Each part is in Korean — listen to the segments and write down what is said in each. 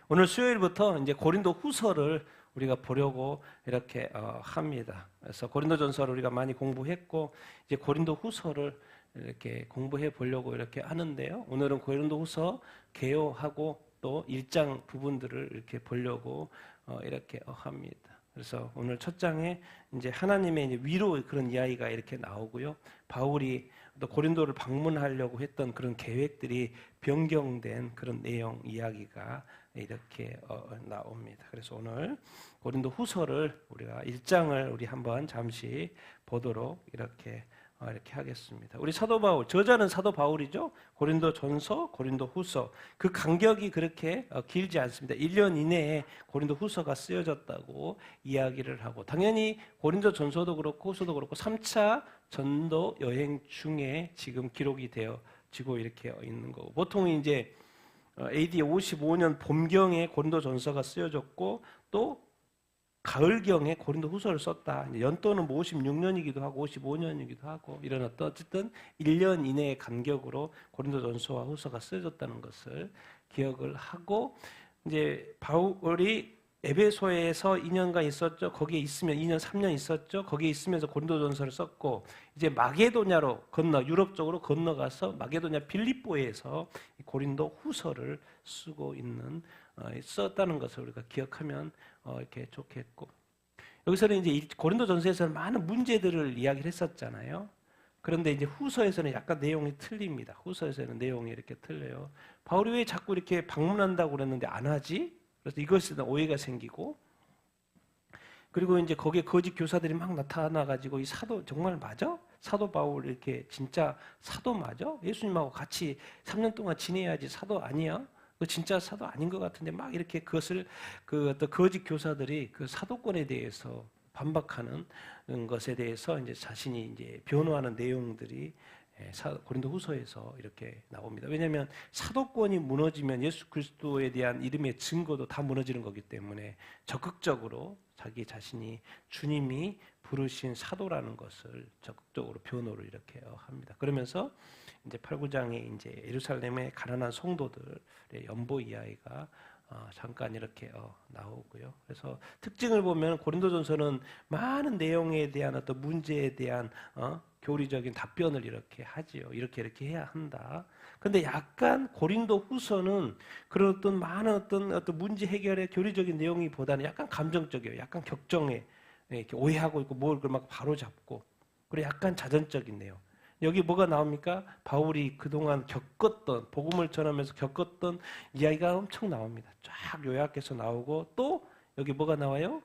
오늘 수요일부터 이제 고린도 후서를 우리가 보려고 이렇게 합니다. 그래서 고린도전서를 우리가 많이 공부했고 이제 고린도 후서를 이렇게 공부해 보려고 이렇게 하는데요. 오늘은 고린도 후서 개요하고 또 1장 부분들을 이렇게 보려고 이렇게 합니다. 그래서 오늘 첫 장에 이제 하나님의 이제 위로 그런 이야기가 이렇게 나오고요. 바울이 또 고린도를 방문하려고 했던 그런 계획들이 변경된 그런 내용 이야기가 이렇게 나옵니다. 그래서 오늘 고린도 후서를 우리가 1장을 우리 한번 잠시 보도록 이렇게 하겠습니다. 우리 사도 바울, 저자는 사도 바울이죠. 고린도 전서, 고린도 후서. 그 간격이 그렇게 길지 않습니다. 1년 이내에 고린도 후서가 쓰여졌다고 이야기를 하고, 당연히 고린도 전서도 그렇고 후서도 그렇고 3차 전도 여행 중에 지금 기록이 되어지고 이렇게 있는 거고, 보통 이제 AD 55년 봄경에 고린도 전서가 쓰여졌고 또 가을경에 고린도 후서를 썼다. 연도는 뭐 56년이기도 하고 55년이기도 하고 이런 어쨌든 1년 이내의 간격으로 고린도 전서와 후서가 쓰여졌다는 것을 기억을 하고, 이제 바울이 에베소에서 2년간 있었죠. 거기에 있으면 2년 3년 있었죠. 거기에 있으면서 고린도 전서를 썼고, 이제 마게도냐로 유럽 쪽으로 건너가서 마게도냐 빌립보에서 고린도 후서를 쓰고 있는 썼다는 것을 우리가 기억하면 이렇게 좋겠고, 여기서는 이제 고린도 전서에서는 많은 문제들을 이야기를 했었잖아요. 그런데 이제 후서에서는 약간 내용이 틀립니다. 후서에서는 내용이 이렇게 틀려요. 바울이 왜 자꾸 이렇게 방문한다고 그랬는데 안 하지? 그래서 이것에 대한 오해가 생기고, 그리고 이제 거기에 거짓 교사들이 막 나타나가지고 이 사도 정말 맞아? 사도 바울 이렇게 진짜 사도 맞아? 예수님하고 같이 3년 동안 지내야지 사도 아니야? 그 진짜 사도 아닌 것 같은데 막 이렇게 그것을 그 어떤 거짓 교사들이 그 사도권에 대해서 반박하는 것에 대해서 이제 자신이 이제 변호하는 내용들이 고린도 후서에서 이렇게 나옵니다. 왜냐하면 사도권이 무너지면 예수 그리스도에 대한 이름의 증거도 다 무너지는 거기 때문에 적극적으로 자기 자신이 주님이 부르신 사도라는 것을 적극적으로 변호를 이렇게 합니다. 그러면서 이제 8, 9장에 이제 예루살렘의 가난한 성도들의 연보 이야기가 잠깐 이렇게 나오고요. 그래서 특징을 보면 고린도전서는 많은 내용에 대한 어떤 문제에 대한 교리적인 답변을 이렇게 하지요. 이렇게 해야 한다. 근데 약간 고린도 후서는 그런 어떤 많은 어떤 문제 해결의 교리적인 내용이보다는 약간 감정적이에요. 약간 격정에 이렇게 오해하고 있고 뭘 막 바로 잡고, 그리고 약간 자전적인 내용. 여기 뭐가 나옵니까? 바울이 그동안 겪었던, 복음을 전하면서 겪었던 이야기가 엄청 나옵니다. 쫙 요약해서 나오고, 또 여기 뭐가 나와요?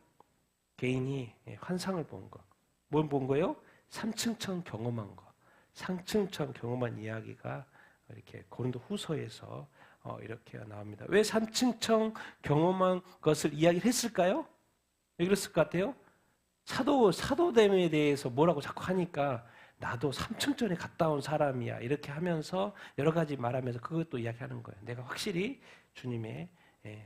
개인이 환상을 본 거. 뭘 본 거예요? 삼층천 경험한 거. 삼층천 경험한 이야기가 이렇게 고린도 후서에서 이렇게 나옵니다. 왜 삼층천 경험한 것을 이야기를 했을까요? 왜 그랬을 것 같아요? 사도됨에 대해서 뭐라고 자꾸 하니까 나도 삼층전에 갔다 온 사람이야 이렇게 하면서 여러 가지 말하면서 그것도 이야기하는 거예요. 내가 확실히 주님의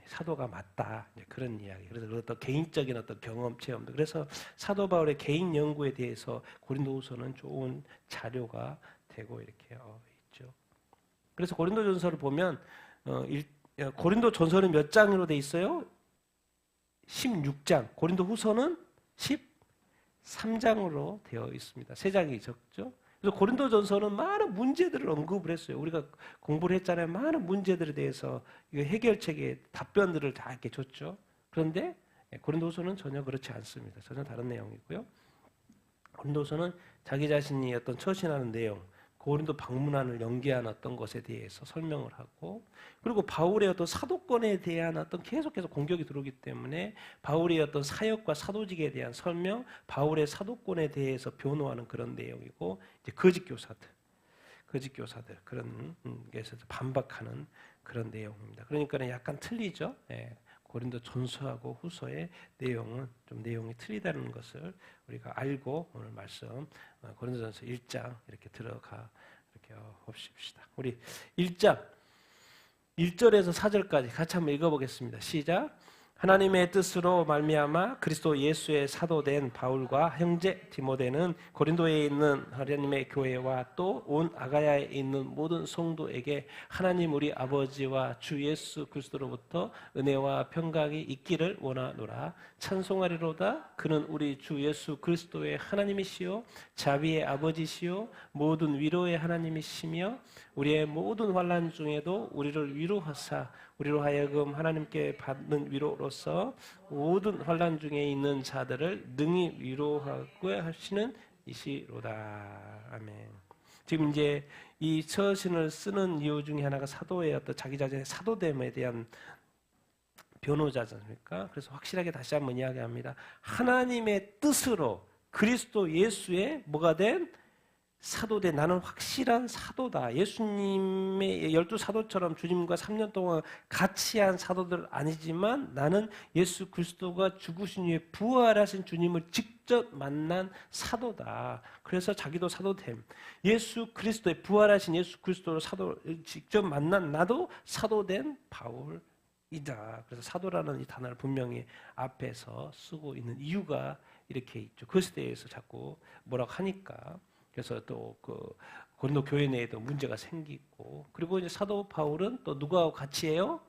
사도가 맞다, 그런 이야기. 그래서 어떤 개인적인 어떤 경험 체험도, 그래서 사도 바울의 개인 연구에 대해서 고린도후서는 좋은 자료가 되고 이렇게 있죠. 그래서 고린도전서를 보면 고린도전서는 몇 장으로 돼 있어요? 16장. 고린도후서는 13장으로 되어 있습니다. 3장이 적죠. 그래서 고린도전서는 많은 문제들을 언급을 했어요. 우리가 공부를 했잖아요. 많은 문제들에 대해서 해결책의 답변들을 다 이렇게 줬죠. 그런데 고린도서는 전혀 그렇지 않습니다. 전혀 다른 내용이고요. 고린도서는 자기 자신이 어떤 처신하는 내용, 고린도 방문안을 연기한 어떤 것에 대해서 설명을 하고, 그리고 바울의 어떤 사도권에 대한 어떤 계속해서 공격이 들어오기 때문에 바울의 어떤 사역과 사도직에 대한 설명, 바울의 사도권에 대해서 변호하는 그런 내용이고, 이제 거짓 교사들 그런 게서 반박하는 그런 내용입니다. 그러니까 약간 틀리죠. 고린도 전서하고 후서의 내용은 좀 내용이 틀리다는 것을 우리가 알고 오늘 말씀 고린도전서 1장 이렇게 들어가 이렇게 봅시다. 우리 1장 1절에서 4절까지 같이 한번 읽어보겠습니다. 시작. 하나님의 뜻으로 말미암아 그리스도 예수의 사도된 바울과 형제 디모데는 고린도에 있는 하나님의 교회와 또 온 아가야에 있는 모든 성도에게 하나님 우리 아버지와 주 예수 그리스도로부터 은혜와 평강이 있기를 원하노라. 찬송하리로다. 그는 우리 주 예수 그리스도의 하나님이시요 자비의 아버지시요 모든 위로의 하나님이시며 우리의 모든 환난 중에도 우리를 위로하사 우리로 하여금 하나님께 받는 위로로서 모든 환난 중에 있는 자들을 능히 위로하고 하시는 이시로다. 아멘. 지금 이제 이 서신을 쓰는 이유 중에 하나가 사도의 어떤 자기 자신의 사도됨에 대한 변호자지 않습니까? 그래서 확실하게 다시 한번 이야기합니다. 하나님의 뜻으로 그리스도 예수의 뭐가 된 사도돼. 나는 확실한 사도다. 예수님의 12사도처럼 주님과 3년 동안 같이 한 사도들 아니지만 나는 예수 그리스도가 죽으신 후에 부활하신 주님을 직접 만난 사도다. 그래서 자기도 사도됨. 예수 그리스도의 부활하신 예수 그리스도를 직접 만난 나도 사도된 바울이다. 그래서 사도라는 이 단어를 분명히 앞에서 쓰고 있는 이유가 이렇게 있죠. 그것에 대해서 자꾸 뭐라고 하니까. 그래서 또 그 고린도 교회 내에도 문제가 생기고, 그리고 이제 사도 바울은 또 누구하고 같이 해요?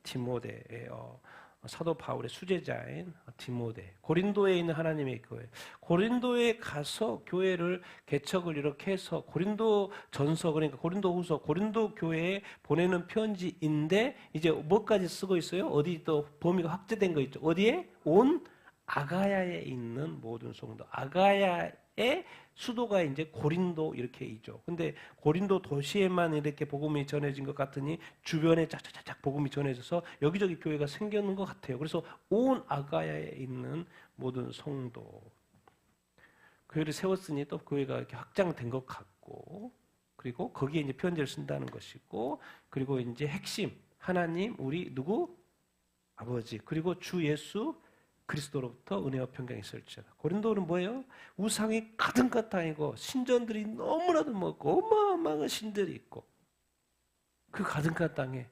디모데예요. 사도 바울의 수제자인 디모데. 고린도에 있는 하나님의 교회. 고린도에 가서 교회를 개척을 이렇게 해서 고린도 전서, 그러니까 고린도 후서, 고린도 교회에 보내는 편지인데 이제 뭐까지 쓰고 있어요? 어디 또 범위가 확대된 거 있죠? 어디에? 온 아가야에 있는 모든 성도. 아가야의 수도가 이제 고린도 이렇게 있죠. 근데 고린도 도시에만 이렇게 복음이 전해진 것 같으니 주변에 쫙쫙쫙 복음이 전해져서 여기저기 교회가 생겼는 것 같아요. 그래서 온 아가야에 있는 모든 성도. 교회를 세웠으니 또 교회가 이렇게 확장된 것 같고, 그리고 거기에 이제 편지를 쓴다는 것이고, 그리고 이제 핵심 하나님 우리 누구? 아버지, 그리고 주 예수 그리스도로부터 은혜와 평강이 있을지어다. 고린도는 뭐예요? 우상이 가득한 땅이고 신전들이 너무나도 많고 어마어마한 신들이 있고 그 가득한 땅에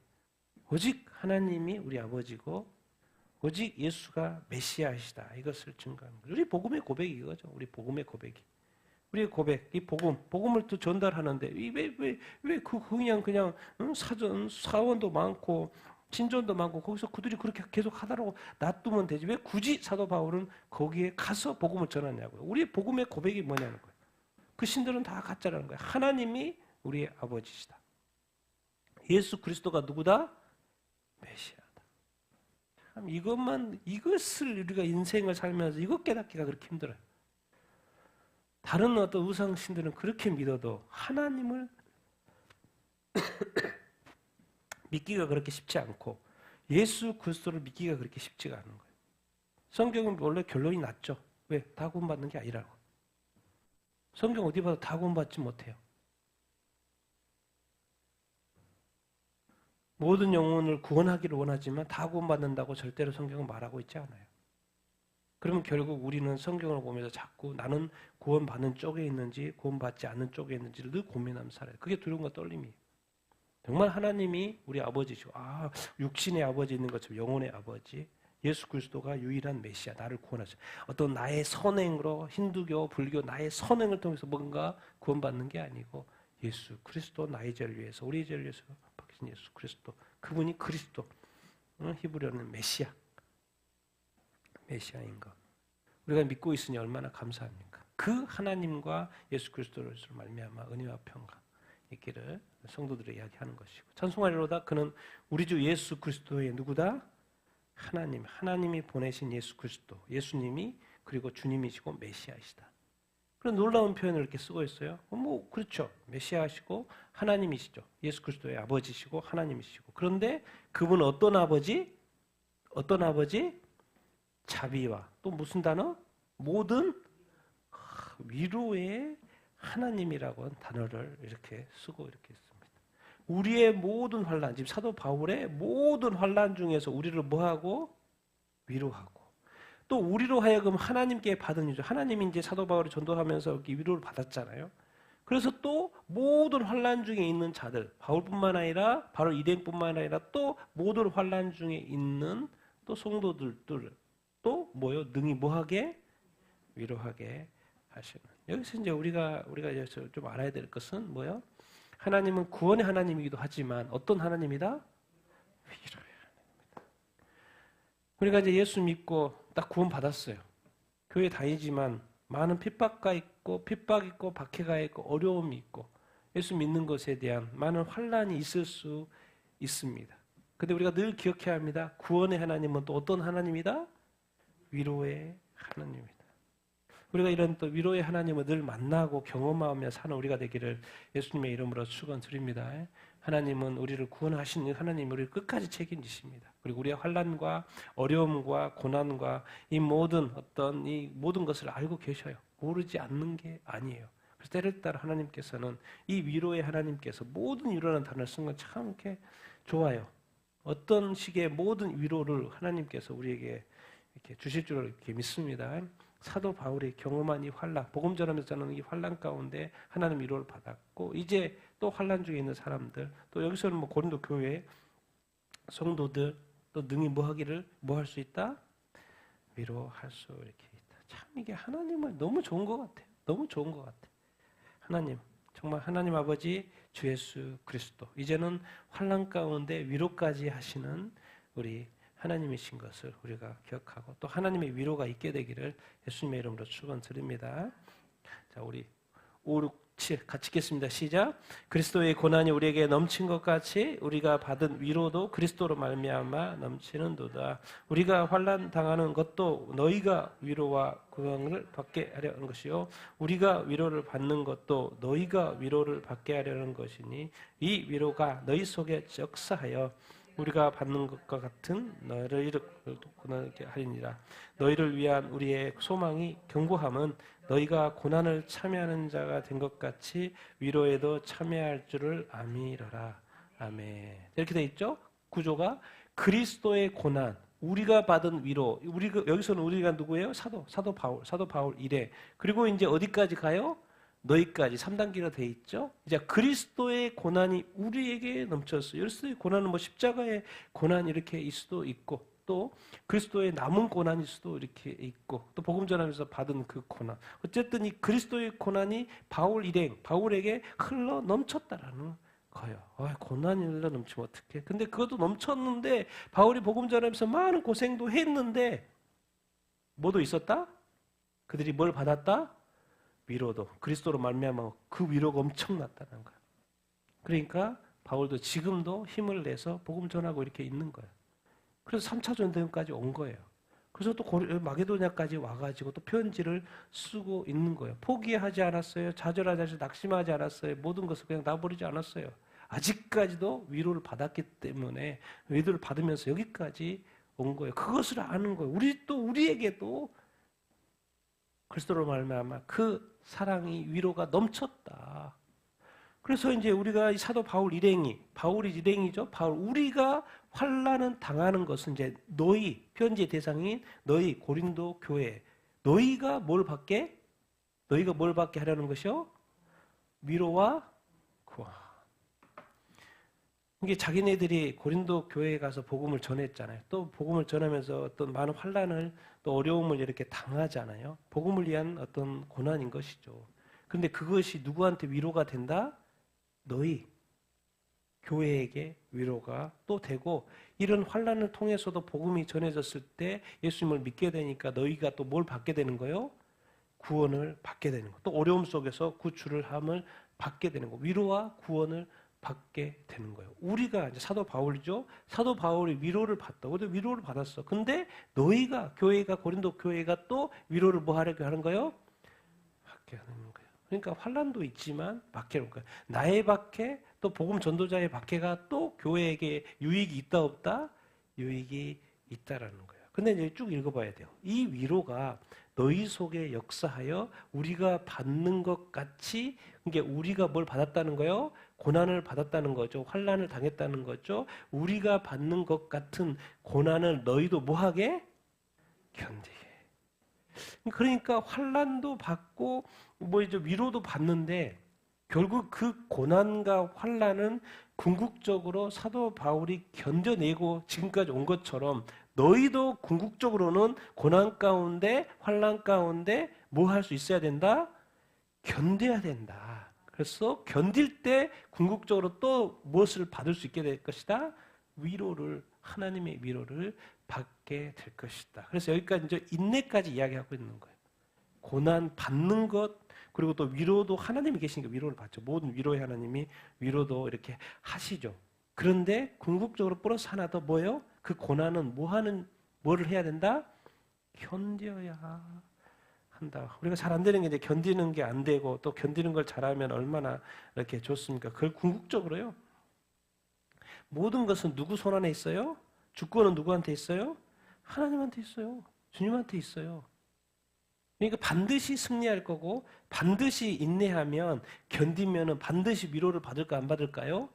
오직 하나님이 우리 아버지고 오직 예수가 메시아이시다. 이것을 증거하는 거예요. 우리 복음의 고백이 이거죠. 우리 복음의 고백이. 우리의 고백, 이 복음을 또 전달하는데 왜 그냥 사전 사원도 많고 신전도 많고 거기서 그들이 그렇게 계속 하다라고 놔두면 되지. 왜 굳이 사도 바울은 거기에 가서 복음을 전하냐고요. 우리의 복음의 고백이 뭐냐는 거예요. 그 신들은 다 가짜라는 거예요. 하나님이 우리의 아버지시다. 예수 그리스도가 누구다? 메시아다. 참 이것을 우리가 인생을 살면서 이것 깨닫기가 그렇게 힘들어요. 다른 어떤 우상 신들은 그렇게 믿어도 하나님을 믿기가 그렇게 쉽지 않고 예수 그리스도를 믿기가 그렇게 쉽지가 않은 거예요. 성경은 원래 결론이 났죠. 왜? 다 구원받는 게 아니라고. 성경 어디 봐도 다 구원받지 못해요. 모든 영혼을 구원하기를 원하지만 다 구원받는다고 절대로 성경은 말하고 있지 않아요. 그러면 결국 우리는 성경을 보면서 자꾸 나는 구원받는 쪽에 있는지 구원받지 않는 쪽에 있는지를 늘 고민하면서 살아요. 그게 두려움과 떨림이에요. 정말 하나님이 우리 아버지시고 육신의 아버지 있는 것처럼 영혼의 아버지 예수 그리스도가 유일한 메시아 나를 구원하셔. 어떤 나의 선행으로 힌두교 불교 나의 선행을 통해서 뭔가 구원받는 게 아니고 예수 그리스도 나의 죄를 위해서 우리의 죄를 위해서 박히신 예수 그리스도 그분이 그리스도 히브리어는 메시아인 것 우리가 믿고 있으니 얼마나 감사합니까? 그 하나님과 예수 그리스도로 말미암아 은혜와 평강 있기를 성도들의 이야기하는 것이고 찬송하리로다. 그는 우리 주 예수 그리스도의 누구다? 하나님이 보내신 예수 그리스도 예수님이 그리고 주님이시고 메시아이시다. 그런 놀라운 표현을 이렇게 쓰고 있어요. 그렇죠. 메시아시고 하나님이시죠. 예수 그리스도의 아버지시고 하나님이시고 그런데 그분은 어떤 아버지? 자비와 또 무슨 단어? 모든 위로의 하나님이라고 하는 단어를 이렇게 쓰고 이렇게 있습니다. 우리의 모든 환난, 지금 사도 바울의 모든 환난 중에서 우리를 뭐하고? 위로하고. 또 우리로 하여금 하나님께 받은 위로. 하나님이 이제 사도 바울이 전도하면서 이렇게 위로를 받았잖아요. 그래서 또 모든 환난 중에 있는 자들, 바울뿐만 아니라 바로 일행뿐만 아니라 또 모든 환난 중에 있는 또 성도들도 또 뭐요? 능히 뭐하게? 위로하게 하시는. 여기서 이제 우리가 여기서 좀 알아야 될 것은 뭐요? 하나님은 구원의 하나님이기도 하지만 어떤 하나님이다? 위로의 하나님이다. 우리가 이제 예수 믿고 딱 구원 받았어요. 교회 다니지만 많은 핍박이 있고 박해가 있고 어려움이 있고 예수 믿는 것에 대한 많은 환난이 있을 수 있습니다. 근데 우리가 늘 기억해야 합니다. 구원의 하나님은 또 어떤 하나님이다? 위로의 하나님이다. 우리가 이런 또 위로의 하나님을 늘 만나고 경험하며 사는 우리가 되기를 예수님의 이름으로 축원드립니다. 하나님은 우리를 구원하시는 하나님, 우리를 끝까지 책임지십니다. 그리고 우리의 환난과 어려움과 고난과 이 모든 것을 알고 계셔요. 모르지 않는 게 아니에요. 그래서 때를 따라 하나님께서는 이 위로의 하나님께서 모든 위로라는 단어를 쓴 건 참 이렇게 좋아요. 어떤 식의 모든 위로를 하나님께서 우리에게 이렇게 주실 줄 이렇게 믿습니다. 사도 바울이 경험한 이 환난, 복음 전하면서 저는 이 환난 가운데 하나님 위로를 받았고 이제 또 환난 중에 있는 사람들, 또 여기서는 뭐 고린도 교회 성도들 또 능히 뭐 할 수 있다? 위로할 수 이렇게 있다. 참 이게 하나님은 너무 좋은 것 같아요. 너무 좋은 것 같아요. 하나님, 정말 하나님 아버지 주 예수 그리스도 이제는 환난 가운데 위로까지 하시는 우리 하나님이신 것을 우리가 기억하고 또 하나님의 위로가 있게 되기를 예수님의 이름으로 축원드립니다. 자, 우리 5, 6, 7 같이 읽겠습니다. 시작. 그리스도의 고난이 우리에게 넘친 것 같이 우리가 받은 위로도 그리스도로 말미암아 넘치는도다. 우리가 환난 당하는 것도 너희가 위로와 구원을 받게 하려는 것이요 우리가 위로를 받는 것도 너희가 위로를 받게 하려는 것이니 이 위로가 너희 속에 역사하여 우리가 받는 것과 같은 너희를 고난하게 하리니라. 너희를 위한 우리의 소망이 견고함은 너희가 고난을 참여하는 자가 된 것 같이 위로에도 참여할 줄을 아미러라. 아멘. 이렇게 돼 있죠? 구조가 그리스도의 고난, 우리가 받은 위로. 여기서는 우리가 누구예요? 사도 바울 이래. 그리고 이제 어디까지 가요? 너희까지 3단계로 돼 있죠. 이제 그리스도의 고난이 우리에게 넘쳤어요. 그리스도의 고난은 뭐 십자가의 고난 이렇게 있을 수도 있고 또 그리스도의 남은 고난일 수도 이렇게 있고 또 복음 전하면서 받은 그 고난. 어쨌든 이 그리스도의 고난이 바울에게 흘러 넘쳤다라는 거예요. 고난이 흘러 넘치면 어떡해. 근데 그것도 넘쳤는데 바울이 복음 전하면서 많은 고생도 했는데 뭐도 있었다? 그들이 뭘 받았다? 위로도 그리스도로 말미암아 그 위로가 엄청났다는 거예요. 그러니까 바울도 지금도 힘을 내서 복음 전하고 이렇게 있는 거예요. 그래서 3차 전쟁까지 온 거예요. 그래서 또 마게도냐까지 와가지고 또 편지를 쓰고 있는 거예요. 포기하지 않았어요. 좌절하지 않았어요. 낙심하지 않았어요. 모든 것을 그냥 놔버리지 않았어요. 아직까지도 위로를 받았기 때문에 위로를 받으면서 여기까지 온 거예요. 그것을 아는 거예요. 우리에게도 그리스도로 말미암아 그 사랑이 위로가 넘쳤다. 그래서 이제 우리가 이 사도 바울이 일행이죠. 우리가 환난을 당하는 것은 이제 편지의 대상인 너희 고린도 교회, 너희가 뭘 받게 하려는 것이요? 위로와 구원. 이게 자기네들이 고린도 교회에 가서 복음을 전했잖아요. 또 복음을 전하면서 어떤 많은 환난을 또 어려움을 이렇게 당하잖아요. 복음을 위한 어떤 고난인 것이죠. 그런데 그것이 누구한테 위로가 된다? 너희 교회에게 위로가 또 되고 이런 환난을 통해서도 복음이 전해졌을 때 예수님을 믿게 되니까 너희가 또 뭘 받게 되는 거예요? 구원을 받게 되는 거. 또 어려움 속에서 구출을 함을 받게 되는 거. 위로와 구원을 받게 되는 거예요. 우리가 이제 사도 바울이죠. 사도 바울이 위로를 받다. 근데 위로를 받았어. 근데 너희가 고린도 교회가 또 위로를 뭐 하려고 하는 거예요? 받게 하는 거예요. 그러니까 환난도 있지만 받게 하는 거예요. 나의 박해 또 복음 전도자의 박해가 또 교회에게 유익이 있다 없다? 유익이 있다라는 거예요. 근데 이제 쭉 읽어봐야 돼요. 이 위로가 너희 속에 역사하여 우리가 받는 것 같이, 그러니까 우리가 뭘 받았다는 거예요? 고난을 받았다는 거죠. 환난을 당했다는 거죠. 우리가 받는 것 같은 고난을 너희도 뭐하게? 견디게. 그러니까 환난도 받고 뭐 이제 위로도 받는데 결국 그 고난과 환난은 궁극적으로 사도 바울이 견뎌내고 지금까지 온 것처럼 너희도 궁극적으로는 고난 가운데 환난 가운데 뭐 할 수 있어야 된다? 견뎌야 된다. 그래서 견딜 때 궁극적으로 또 무엇을 받을 수 있게 될 것이다? 위로를, 하나님의 위로를 받게 될 것이다. 그래서 여기까지 이제 인내까지 이야기하고 있는 거예요. 고난 받는 것, 그리고 또 위로도 하나님이 계시니까 위로를 받죠. 모든 위로의 하나님이 위로도 이렇게 하시죠. 그런데 궁극적으로 플러스 하나 더 뭐예요? 그 고난은 뭐를 해야 된다? 견뎌야 한다. 우리가 잘 안 되는 게 이제 견디는 게 안 되고 또 견디는 걸 잘하면 얼마나 이렇게 좋습니까? 그걸 궁극적으로요. 모든 것은 누구 손 안에 있어요? 주권은 누구한테 있어요? 하나님한테 있어요. 주님한테 있어요. 그러니까 반드시 승리할 거고 반드시 인내하면 견디면은 반드시 위로를 받을까 안 받을까요?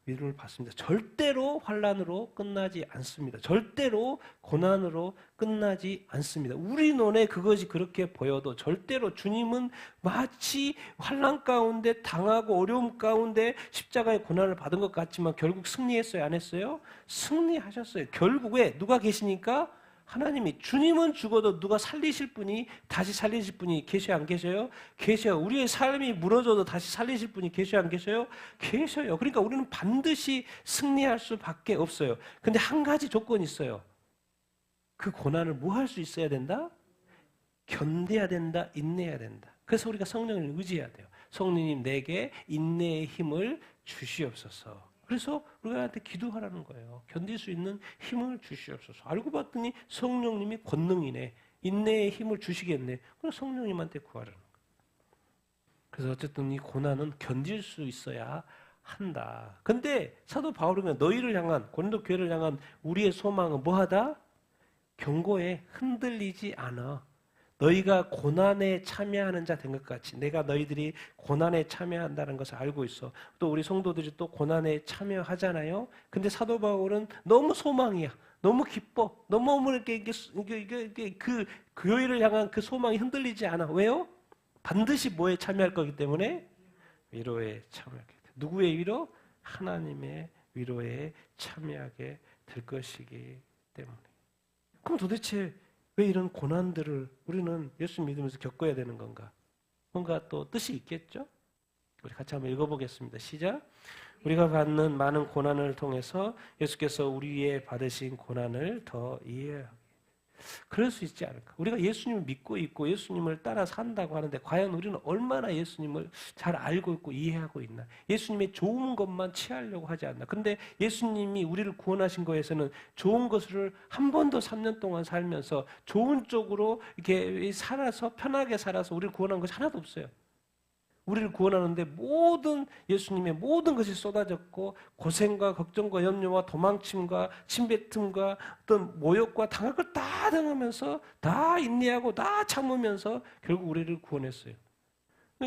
위로를 받습니다. 절대로 환난으로 끝나지 않습니다. 절대로 고난으로 끝나지 않습니다. 우리 눈에 그것이 그렇게 보여도 절대로 주님은 마치 환난 가운데 당하고 어려움 가운데 십자가의 고난을 받은 것 같지만 결국 승리했어요? 안 했어요? 승리하셨어요. 결국에 누가 계시니까? 하나님이. 주님은 죽어도 누가 살리실 분이 다시 살리실 분이 계셔요 안 계셔요? 계셔요. 우리의 삶이 무너져도 다시 살리실 분이 계셔요 안 계셔요? 계셔요. 그러니까 우리는 반드시 승리할 수밖에 없어요. 근데 한 가지 조건이 있어요. 그 고난을 뭐 할 수 있어야 된다? 견뎌야 된다, 인내해야 된다. 그래서 우리가 성령을 의지해야 돼요. 성령님 내게 인내의 힘을 주시옵소서. 그래서 우리한테 기도하라는 거예요. 견딜 수 있는 힘을 주시옵소서. 알고 봤더니 성령님이 권능이네. 인내의 힘을 주시겠네. 그래서 성령님한테 구하라는 거예요. 그래서 어쨌든 이 고난은 견딜 수 있어야 한다. 근데 사도 바울은 너희를 향한, 고린도 교회를 향한 우리의 소망은 뭐하다? 경고에 흔들리지 않아. 너희가 고난에 참여하는 자 된 것 같이 내가 너희들이 고난에 참여한다는 것을 알고 있어. 또 우리 성도들이 또 고난에 참여하잖아요. 근데 사도 바울은 너무 소망이야. 너무 기뻐. 너무 이렇게 그 교회를 향한 그 소망이 흔들리지 않아. 왜요? 반드시 뭐에 참여할 거기 때문에 위로에 참여하게 돼. 누구의 위로? 하나님의 위로에 참여하게 될 것이기 때문에. 그럼 도대체 왜 이런 고난들을 우리는 예수 믿으면서 겪어야 되는 건가? 뭔가 또 뜻이 있겠죠? 우리 같이 한번 읽어보겠습니다. 시작. 우리가 받는 많은 고난을 통해서 예수께서 우리 위에 받으신 고난을 더 이해하게. 그럴 수 있지 않을까? 우리가 예수님을 믿고 있고 예수님을 따라 산다고 하는데 과연 우리는 얼마나 예수님을 잘 알고 있고 이해하고 있나? 예수님의 좋은 것만 취하려고 하지 않나? 근데 예수님이 우리를 구원하신 거에서는 좋은 것을 한 번도 3년 동안 살면서 좋은 쪽으로 이렇게 살아서 편하게 살아서 우리를 구원한 것이 하나도 없어요. 우리를 구원하는데 예수님의 모든 것이 쏟아졌고 고생과 걱정과 염려와 도망침과 침뱉음과 어떤 모욕과 당할 걸 다 당하면서 다 인내하고 다 참으면서 결국 우리를 구원했어요.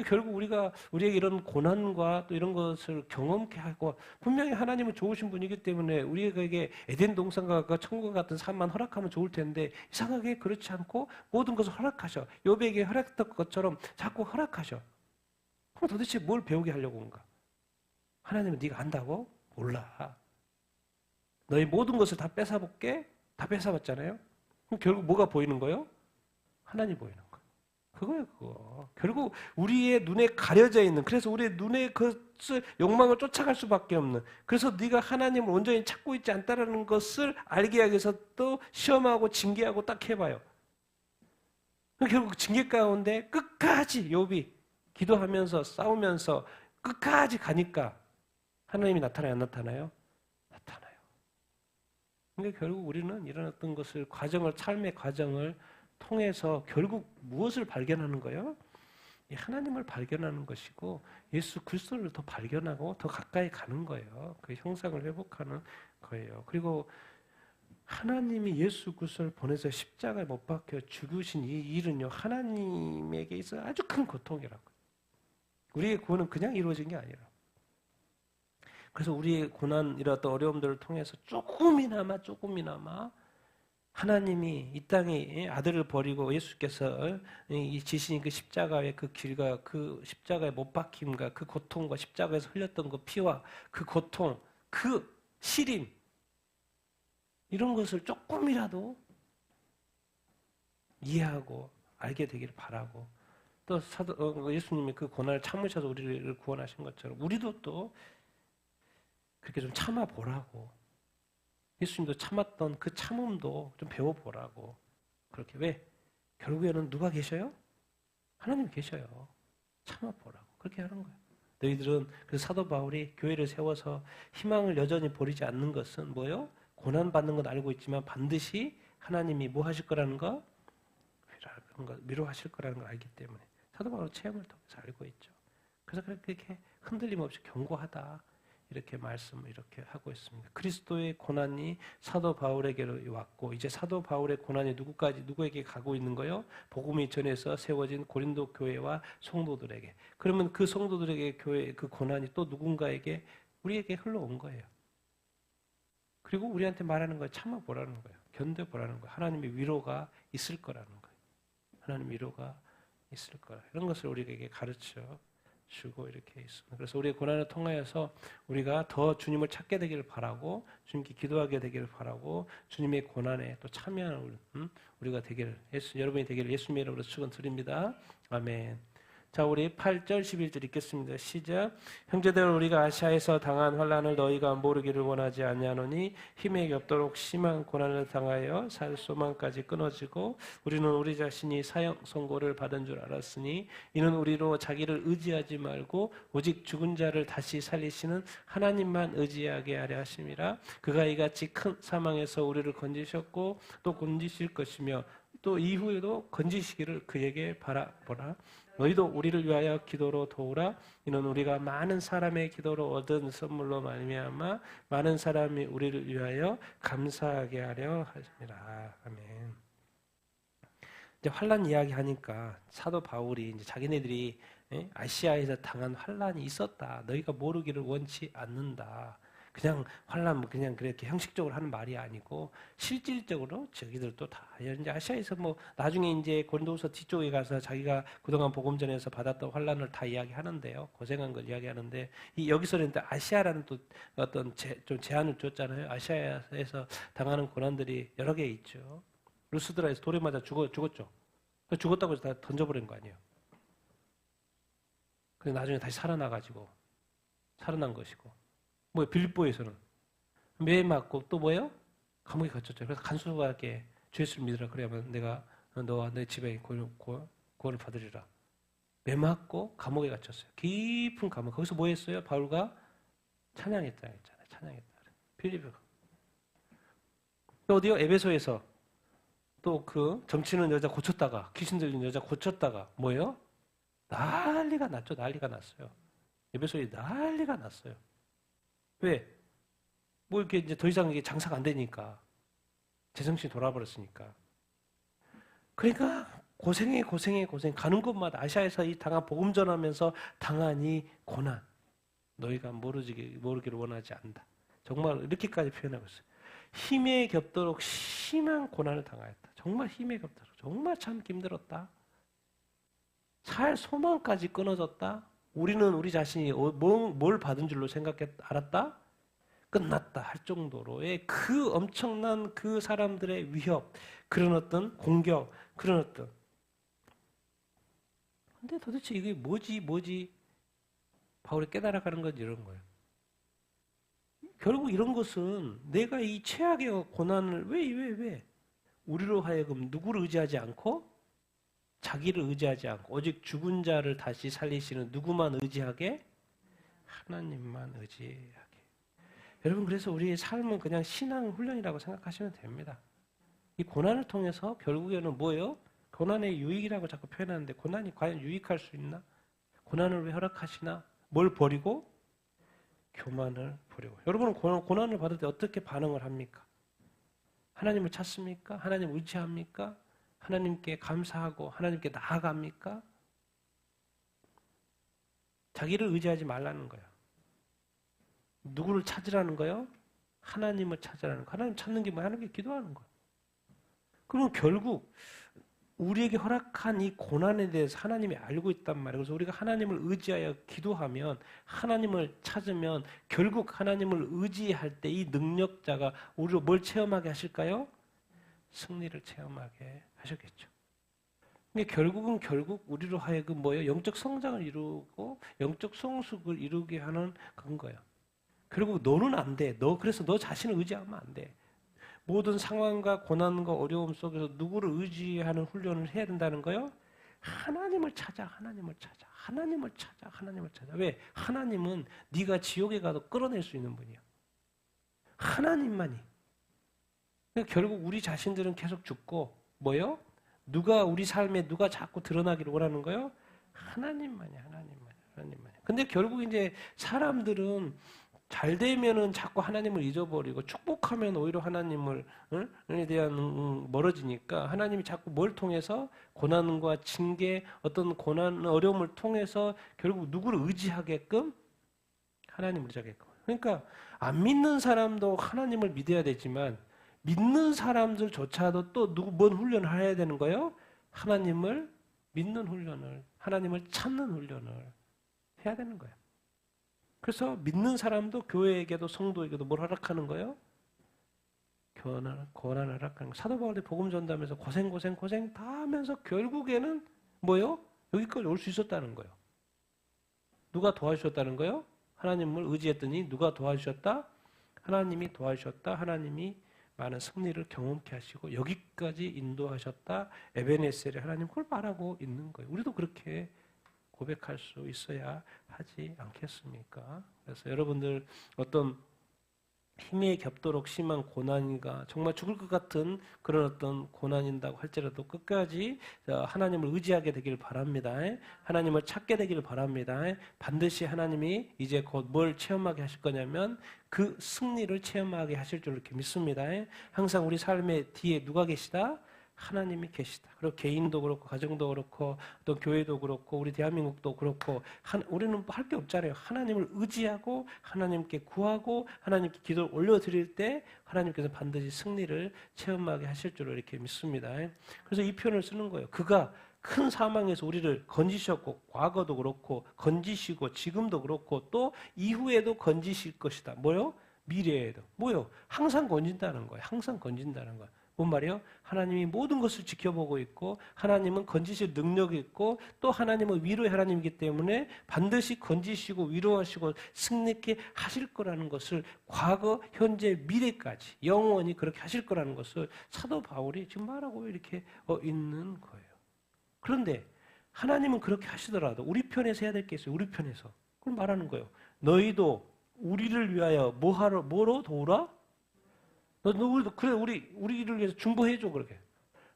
결국 우리에게 이런 고난과 또 이런 것을 경험케 하고 분명히 하나님은 좋으신 분이기 때문에 우리에게 에덴 동산과 천국 같은 삶만 허락하면 좋을 텐데 이상하게 그렇지 않고 모든 것을 허락하셔. 욥에게 허락했던 것처럼 자꾸 허락하셔. 그럼 도대체 뭘 배우게 하려고 온가? 하나님은 네가 안다고? 몰라. 너희 모든 것을 다 뺏어볼게? 다 뺏어봤잖아요? 그럼 결국 뭐가 보이는 거예요? 하나님 보이는 거예요. 그거예요, 그거. 결국 우리의 눈에 가려져 있는, 그래서 우리의 눈에 그것을 욕망을 쫓아갈 수밖에 없는, 그래서 네가 하나님을 온전히 찾고 있지 않다는 것을 알게 하기 위해서 또 시험하고 징계하고 딱 해봐요. 결국 징계 가운데 끝까지 욥이 기도하면서 싸우면서 끝까지 가니까 하나님이 나타나요? 안 나타나요? 나타나요. 그러니까 결국 우리는 이런 어떤 것을 삶의 과정을 통해서 결국 무엇을 발견하는 거예요? 하나님을 발견하는 것이고 예수 그리스도를 더 발견하고 더 가까이 가는 거예요. 그 형상을 회복하는 거예요. 그리고 하나님이 예수 그리스도를 보내서 십자가에 못 박혀 죽으신 이 일은요, 하나님에게 있어 아주 큰 고통이라고. 우리의 구원은 그냥 이루어진 게 아니라. 그래서 우리의 고난, 이런 어려움들을 통해서 조금이나마 하나님이 이 땅에 아들을 버리고 예수께서 이 지신 그 십자가의 그 길과 그 십자가의 못 박힘과 그 고통과 십자가에서 흘렸던 그 피와 그 고통, 그 시림 이런 것을 조금이라도 이해하고 알게 되기를 바라고 또 예수님이 그 고난을 참으셔서 우리를 구원하신 것처럼 우리도 또 그렇게 좀 참아보라고 예수님도 참았던 그 참음도 좀 배워보라고 그렇게 왜? 결국에는 누가 계셔요? 하나님 계셔요. 참아보라고 그렇게 하는 거예요. 너희들은 그 사도 바울이 교회를 세워서 희망을 여전히 버리지 않는 것은 뭐예요? 고난받는 건 알고 있지만 반드시 하나님이 뭐 하실 거라는 거? 위로하실 거라는 걸 알기 때문에 사도 바울은 체험을 통해서 알고 있죠. 그래서 그렇게 흔들림 없이 견고하다 이렇게 말씀을 이렇게 하고 있습니다. 그리스도의 고난이 사도 바울에게로 왔고 이제 사도 바울의 고난이 누구에게 가고 있는 거요? 복음이 전해서 세워진 고린도 교회와 성도들에게. 그러면 그 성도들에게 교회 그 고난이 또 누군가에게 우리에게 흘러온 거예요. 그리고 우리한테 말하는 거예요. 참아보라는 거예요. 견뎌보라는 거예요. 하나님의 위로가 있을 거라는 거예요. 하나님 위로가 있을 거라. 이런 것을 우리에게 가르쳐 주고 이렇게 있습니다. 그래서 우리의 고난을 통하여서 우리가 더 주님을 찾게 되기를 바라고 주님께 기도하게 되기를 바라고 주님의 고난에 또 참여하는 우리가 되기를 여러분이 되기를 예수님의 이름으로 축원드립니다. 아멘. 자, 우리 8절 11절 읽겠습니다. 시작. 형제들 우리가 아시아에서 당한 환난을 너희가 모르기를 원하지 아니하노니 힘에 겹도록 심한 고난을 당하여 살 소망까지 끊어지고 우리는 우리 자신이 사형 선고를 받은 줄 알았으니 이는 우리로 자기를 의지하지 말고 오직 죽은 자를 다시 살리시는 하나님만 의지하게 하려 하심이라. 그가 이같이 큰 사망에서 우리를 건지셨고 또 건지실 것이며 또 이후에도 건지시기를 그에게 바라보라. 너희도 우리를 위하여 기도로 도우라. 이는 우리가 많은 사람의 기도로 얻은 선물로 말미암아 많은 사람이 우리를 위하여 감사하게 하려 하십니다. 아멘. 이제 환난 이야기 하니까 사도 바울이 이제 자기네들이 아시아에서 당한 환난이 있었다. 너희가 모르기를 원치 않는다. 그냥 환난 그냥 그렇게 형식적으로 하는 말이 아니고 실질적으로 저기들도 다 이제 아시아에서 뭐 나중에 이제 고린도후서 뒤쪽에 가서 자기가 그동안 복음 전에서 받았던 환난을 다 이야기하는데요. 고생한 걸 이야기하는데 이 여기서는 아시아라는 또 어떤 좀 제한을 줬잖아요. 아시아에서 당하는 고난들이 여러 개 있죠. 루스드라에서 돌에 맞아 죽었죠. 죽었다고 해서 다 던져버린 거 아니에요. 근데 나중에 다시 살아나가지고 살아난 것이고. 뭐 빌립보에서는 매 맞고 또 뭐예요? 감옥에 갇혔죠. 그래서 간수하게 주 예수를 믿으라 그래야만 내가 너와 내 집에 구원을 받으리라. 매 맞고 감옥에 갇혔어요. 깊은 감옥. 거기서 뭐 했어요? 바울과 찬양했다 했잖아요. 찬양했다. 빌립보. 또 어디요? 에베소에서 또 그 점치는 여자 고쳤다가 귀신 들린 여자 고쳤다가 뭐예요? 난리가 났죠. 난리가 났어요. 에베소에 난리가 났어요. 왜? 뭐 이렇게 이제 더 이상 이게 장사가 안 되니까. 제정신이 돌아버렸으니까. 그러니까 고생. 가는 곳마다 아시아에서 이 당한 복음 전하면서 당한 이 고난. 너희가 모르기를 원하지 않는다. 정말 이렇게까지 표현하고 있어요. 힘에 겹도록 심한 고난을 당하였다. 정말 힘에 겹도록. 정말 참기 힘들었다. 살 소망까지 끊어졌다. 우리는 우리 자신이 뭘 받은 줄로 알았다? 끝났다 할 정도로의 그 엄청난 그 사람들의 위협, 그런 어떤 공격, 그런 어떤. 근데 도대체 이게 뭐지? 바울이 깨달아가는 건 이런 거예요. 결국 이런 것은 내가 이 최악의 고난을 왜? 우리로 하여금 누구를 의지하지 않고 자기를 의지하지 않고 오직 죽은 자를 다시 살리시는 누구만 의지하게? 하나님만 의지하게. 여러분 그래서 우리의 삶은 그냥 신앙 훈련이라고 생각하시면 됩니다. 이 고난을 통해서 결국에는 뭐예요? 고난의 유익이라고 자꾸 표현하는데 고난이 과연 유익할 수 있나? 고난을 왜 허락하시나? 뭘 버리고? 교만을 버리고. 여러분은 고난을 받을 때 어떻게 반응을 합니까? 하나님을 찾습니까? 하나님을 의지합니까? 하나님께 감사하고 하나님께 나아갑니까? 자기를 의지하지 말라는 거예요. 누구를 찾으라는 거예요? 하나님을 찾으라는 거예요. 하나님 찾는 게 뭐야? 하나님께 기도하는 거예요. 그럼 결국 우리에게 허락한 이 고난에 대해서 하나님이 알고 있단 말이에요. 그래서 우리가 하나님을 의지하여 기도하면, 하나님을 찾으면 결국 하나님을 의지할 때 이 능력자가 우리로 뭘 체험하게 하실까요? 승리를 체험하게 하셨겠죠. 근데 결국 우리로 하여금 뭐예요? 영적 성장을 이루고 영적 성숙을 이루게 하는 그런 거예요. 결국 너는 안 돼. 그래서 너 자신을 의지하면 안 돼. 모든 상황과 고난과 어려움 속에서 누구를 의지하는 훈련을 해야 된다는 거요? 하나님을 찾아, 하나님을 찾아, 하나님을 찾아, 하나님을 찾아. 왜? 하나님은 네가 지옥에 가도 끌어낼 수 있는 분이야. 하나님만이. 그러니까 결국 우리 자신들은 계속 죽고 뭐요? 우리 삶에 누가 자꾸 드러나기를 원하는 거요? 하나님만이, 하나님만이, 하나님만이. 근데 결국 이제 사람들은 잘 되면은 자꾸 하나님을 잊어버리고 축복하면 오히려 하나님을 에 대한 멀어지니까 하나님이 자꾸 뭘 통해서 고난과 징계 어떤 고난 어려움을 통해서 결국 누구를 의지하게끔 하나님을 의지하게끔. 그러니까 안 믿는 사람도 하나님을 믿어야 되지만 믿는 사람들조차도 또 뭔 훈련을 해야 되는 거예요? 하나님을 믿는 훈련을, 하나님을 찾는 훈련을 해야 되는 거예요. 그래서 믿는 사람도 교회에게도 성도에게도 뭘 허락하는 거예요? 고난을 허락하는 거예요. 사도 바울이 복음 전담에서 고생 다 하면서 결국에는 뭐예요? 여기까지 올 수 있었다는 거예요. 누가 도와주셨다는 거예요? 하나님을 의지했더니 누가 도와주셨다? 하나님이 도와주셨다. 하나님이 많은 승리를 경험케 하시고 여기까지 인도하셨다. 에베네셀에 하나님 그걸 말하고 있는 거예요. 우리도 그렇게 고백할 수 있어야 하지 않겠습니까? 그래서 여러분들 어떤 힘에 겹도록 심한 고난이가 정말 죽을 것 같은 그런 어떤 고난인다고 할지라도 끝까지 하나님을 의지하게 되기를 바랍니다. 하나님을 찾게 되기를 바랍니다. 반드시 하나님이 이제 곧 뭘 체험하게 하실 거냐면 그 승리를 체험하게 하실 줄 이렇게 믿습니다. 항상 우리 삶의 뒤에 누가 계시다? 하나님이 계시다. 그리고 개인도 그렇고 가정도 그렇고 또 교회도 그렇고 우리 대한민국도 그렇고 우리는 할 게 없잖아요. 하나님을 의지하고 하나님께 구하고 하나님께 기도를 올려드릴 때 하나님께서 반드시 승리를 체험하게 하실 줄로 이렇게 믿습니다. 그래서 이 표현을 쓰는 거예요. 그가 큰 사망에서 우리를 건지셨고 과거도 그렇고 건지시고 지금도 그렇고 또 이후에도 건지실 것이다. 뭐요? 미래에도. 뭐요? 항상 건진다는 거예요. 항상 건진다는 거예요. 뭔 말이에요? 하나님이 모든 것을 지켜보고 있고 하나님은 건지실 능력이 있고 또 하나님은 위로의 하나님이기 때문에 반드시 건지시고 위로하시고 승리케 하실 거라는 것을 과거, 현재, 미래까지 영원히 그렇게 하실 거라는 것을 사도 바울이 지금 말하고 이렇게 있는 거예요. 그런데 하나님은 그렇게 하시더라도 우리 편에서 해야 될 게 있어요. 우리 편에서. 그걸 말하는 거예요. 너희도 우리를 위하여 뭐로 도우라? 그래, 우리를 위해서 중보해줘, 그렇게.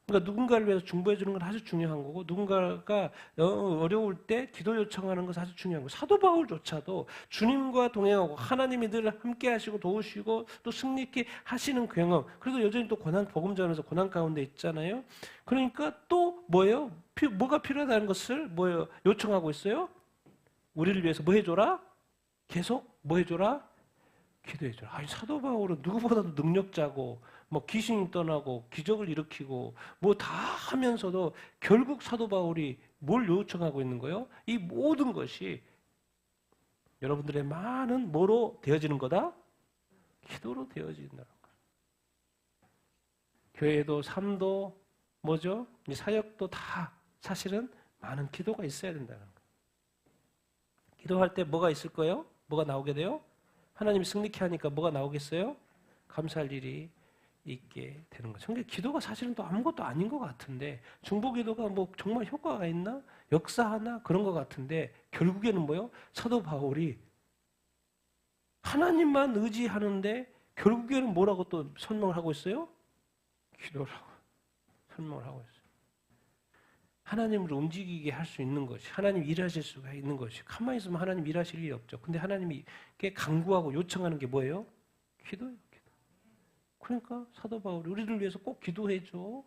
그러니까 누군가를 위해서 중보해주는 건 아주 중요한 거고, 누군가가 어려울 때 기도 요청하는 것은 아주 중요한 거고, 사도 바울조차도 주님과 동행하고 하나님이 늘 함께 하시고 도우시고 또 승리있게 하시는 경험, 그래도 여전히 또 복음 전에서 고난 가운데 있잖아요. 그러니까 또 뭐예요? 뭐가 필요하다는 것을 뭐예요? 요청하고 있어요? 우리를 위해서 뭐 해줘라? 계속 뭐 해줘라? 기도해줘라. 아니, 사도 바울은 누구보다도 능력자고, 뭐 귀신이 떠나고, 기적을 일으키고, 뭐 다 하면서도 결국 사도 바울이 뭘 요청하고 있는 거예요? 이 모든 것이 여러분들의 많은 뭐로 되어지는 거다? 기도로 되어진다는 거예요. 교회도 삶도 뭐죠? 사역도 다 사실은 많은 기도가 있어야 된다는 거예요. 기도할 때 뭐가 있을 거예요? 뭐가 나오게 돼요? 하나님이 승리케 하니까 뭐가 나오겠어요? 감사할 일이 있게 되는 거죠. 그러니까 기도가 사실은 또 아무것도 아닌 것 같은데 중보기도가 뭐 정말 효과가 있나? 역사하나? 그런 것 같은데 결국에는 뭐요? 사도 바울이 하나님만 의지하는데 결국에는 뭐라고 또 설명을 하고 있어요? 기도라고 설명을 하고 있어요. 하나님을 움직이게 할 수 있는 것이, 하나님 일하실 수가 있는 것이, 가만히 있으면 하나님 일하실 일이 없죠. 근데 하나님이 간구하고 요청하는 게 뭐예요? 기도예요, 기도. 그러니까 사도 바울이 우리를 위해서 꼭 기도해줘.